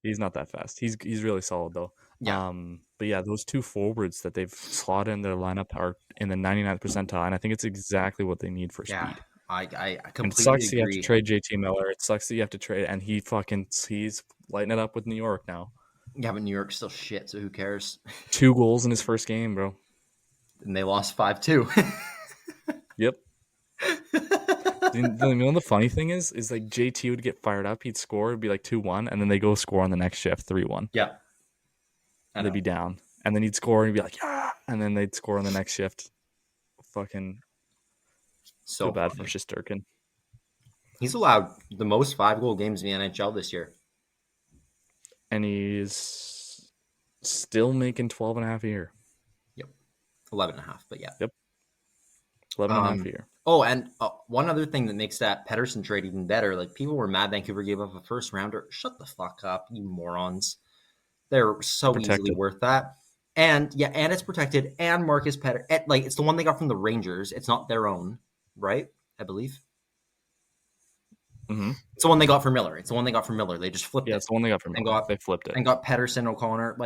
he's not that fast. He's really solid though. Yeah. But yeah, those two forwards that they've slotted in their lineup are in the 99th percentile, and I think it's exactly what they need for speed. Yeah, I completely and it sucks agree. You have to trade JT Miller. It sucks that you have to trade, and he's lighting it up with New York now. Yeah, but New York's still shit, so who cares? 2 goals in his first game, bro. and they lost 5-2. Yep. The funny thing is like JT would get fired up, he'd score, it'd be like 2-1, and then they go score on the next shift 3-1. Yeah. And they'd be down. And then he'd score and he'd be like, yeah, and then they'd score on the next shift. Fucking so feel bad funny. for Shesterkin. He's allowed the most 5-goal games in the NHL this year. And he's still making 12.5 a year. Yep. 11.5, but yeah. Yep. 11.5 a year. Oh, and one other thing that makes that Petersson trade even better, like people were mad Vancouver gave up a first rounder. Shut the fuck up, you morons. They're so easily worth that. And yeah, and it's protected. And Marcus Pettersson, like it's the one they got from the Rangers. It's not their own, right? I believe. Mm-hmm. It's the one they got for Miller. They just flipped it. Yeah, it's the one they got for Miller. They flipped it. And got Petersson, O'Connor,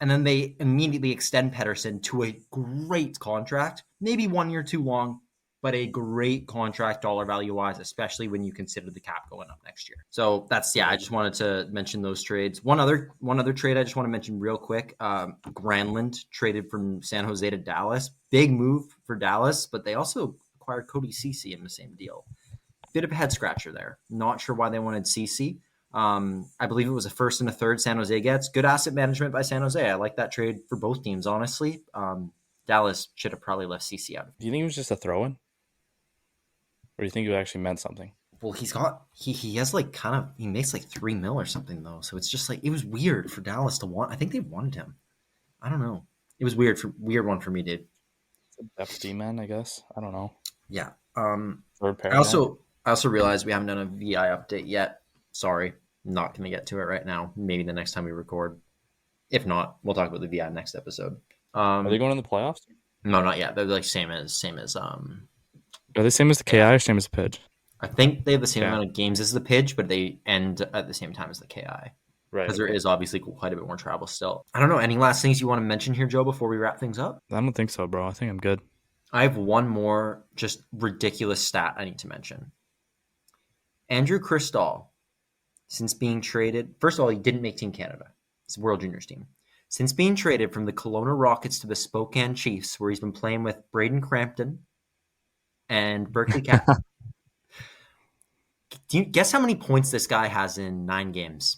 and then they immediately extend Petersson to a great contract. Maybe 1 year too long, but a great contract dollar value-wise, especially when you consider the cap going up next year. So that's, I just wanted to mention those trades. One other trade I just want to mention real quick. Granlund traded from San Jose to Dallas. Big move for Dallas, but they also acquired Ceci in the same deal. Bit of a head-scratcher there. Not sure why they wanted Ceci. I believe it was a first and a third San Jose gets. Good asset management by San Jose. I like that trade for both teams, honestly. Dallas should have probably left Ceci out. Do you think it was just a throw-in? Or do you think it actually meant something? Well, he has like he makes like $3 million or something though. So it's just like, it was weird for Dallas to want. I think they wanted him. I don't know. It was weird one for me, dude. It's a depth D-man, I guess. I don't know. Yeah. I also realized we haven't done a VI update yet. Sorry. I'm not going to get to it right now. Maybe the next time we record. If not, we'll talk about the VI next episode. Are they going in the playoffs? No, not yet. They're like same as Are they same as the KI or same as the PIJ? I think they have the same amount of games as the PIJ, but they end at the same time as the KI. Right. Because there is obviously quite a bit more travel still. I don't know. Any last things you want to mention here, Joe, before we wrap things up? I don't think so, bro. I think I'm good. I have one more just ridiculous stat I need to mention. Andrew Cristall, since being traded, first of all, he didn't make Team Canada. It's the World Juniors team. Since being traded from the Kelowna Rockets to the Spokane Chiefs, where he's been playing with Braden Crampton and Berkeley Cat. Do you guess how many points this guy has in 9 games?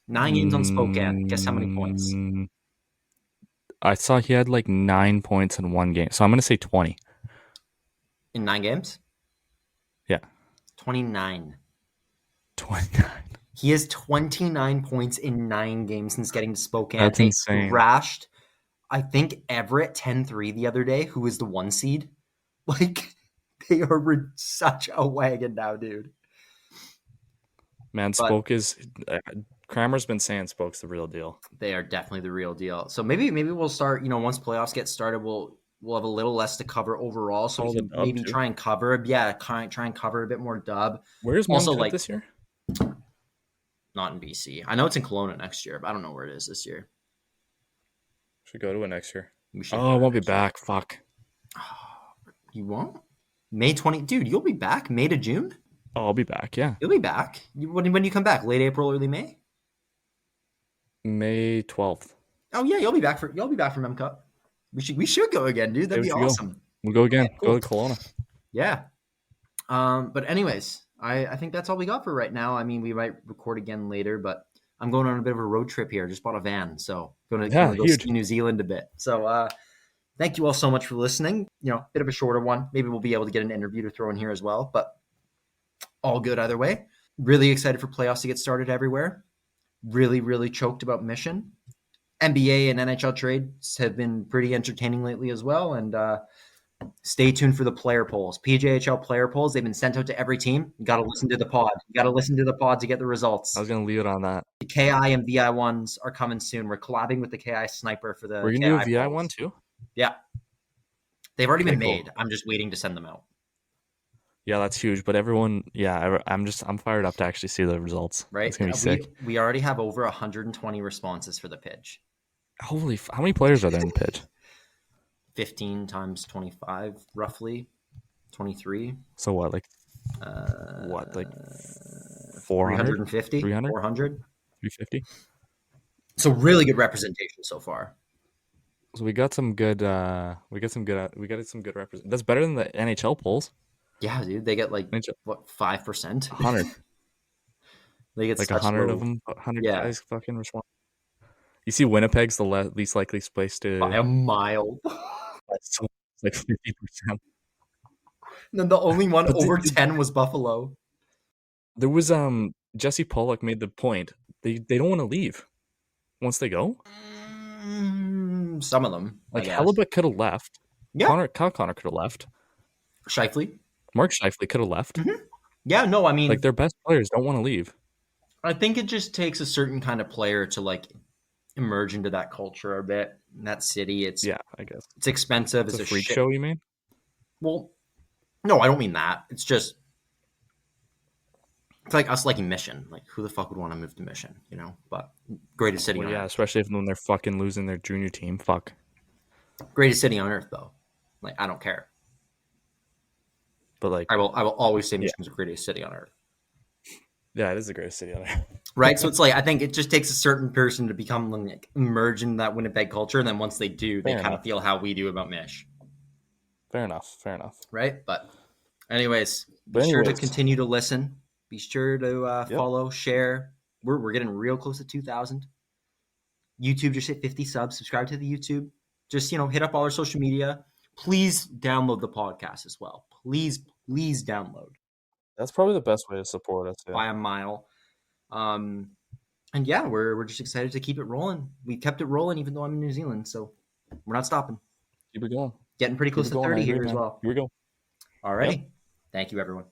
9 games on Spokane. Guess how many points? I saw he had like 9 points in 1 game. So I'm going to say 20. In 9 games? Yeah. 29. 29. He has 29 points in 9 games since getting to Spokane. That's insane. Thrashed, I think, Everett 10-3 the other day, who is the 1 seed. Like, they are such a wagon now, dude. Man, Spoke is... Kramer's been saying Spoke's the real deal. They are definitely the real deal. So maybe we'll start, once playoffs get started, we'll have a little less to cover overall. So we can maybe try and cover. Yeah, try and cover a bit more dub. Where's also like this year? Not in BC. I know it's in Kelowna next year, but I don't know where it is this year. Should go to it next year. I won't be back. Fuck. You won't? May 20. Dude, you'll be back May to June? Oh, I'll be back, yeah. You'll be back. When do you come back? Late April, early May? May 12th. Oh yeah, you'll be back for M Cup. We should go again, dude. That'd be awesome. We'll go again. Yeah, cool. Go to Kelowna. Yeah. But anyways, I think that's all we got for right now. I mean, we might record again later, but I'm going on a bit of a road trip here. Just bought a van, so going to go ski New Zealand a bit. So thank you all so much for listening. Bit of a shorter one. Maybe we'll be able to get an interview to throw in here as well, but all good either way. Really excited for playoffs to get started everywhere. Really, really choked about Mission. NBA and NHL trades have been pretty entertaining lately as well. And stay tuned for the player polls. PJHL player polls, they've been sent out to every team. You got to listen to the pod. You got to listen to the pod to get the results. I was going to leave it on that. The KI and VI ones are coming soon. We're collabing with the KI Sniper for the We're going to do a VI one too? Yeah. They've already been made. I'm just waiting to send them out. Yeah, that's huge. But everyone, I'm fired up to actually see the results. Right? It's going to be sick. We already have over 120 responses for the PIJ. Holy, how many players are there in the PIJ? 15 times 25, roughly. 23. So what, like 400? 350? 300? 400? 350? So really good representation so far. So we got some good. We got some good represent. That's better than the NHL polls. Yeah, dude, they get like NHL, what 5%? 100, They get like such 100 low. of them. 100 Yeah, guys fucking respond. You see, Winnipeg's the least likely place by to. a mile. So it's like 50%. And then the only one But over 10 was Buffalo. there was Jesse Pollock made the point. They don't want to leave once they go. Some of them, Like I guess. Hellebuck could have left. Yeah, Kyle Connor could have left. Shifley. Mark Scheifele could have left. Mm-hmm. Yeah, no, I mean, Like their best players don't want to leave. I think it just takes a certain kind of player to like emerge into that culture a bit. In that city, it's I guess it's expensive. it's It's a a freak shit. show. You mean? Well, no, I don't mean that. It's just it's like us liking Mission. Like, who the fuck would want to move to Mission? You know, but greatest city Well, on yeah, earth. especially when they're fucking losing their junior team. Fuck. Greatest city on earth, though. Like, I don't care. But like, I will always say Michigan's the greatest city on earth. yeah, it is the greatest city on earth. Right? So it's like, I think it just takes a certain person to become like emerge in that Winnipeg culture. And then once they do, they Fair kind of enough. feel how we do about Mish. Fair enough. Right? But anyways, be sure to continue to listen. Be sure to follow, share. We're getting real close to 2,000. YouTube just hit 50 subs. Subscribe to the YouTube. Just, hit up all our social media. Please download the podcast as well. Please download. That's probably the best way to support us. Yeah. By a mile. And yeah, we're just excited to keep it rolling. We kept it rolling even though I'm in New Zealand, so we're not stopping. Keep it going. Getting pretty close to 30 here as well. Here we go. All righty. Yep. Thank you, everyone.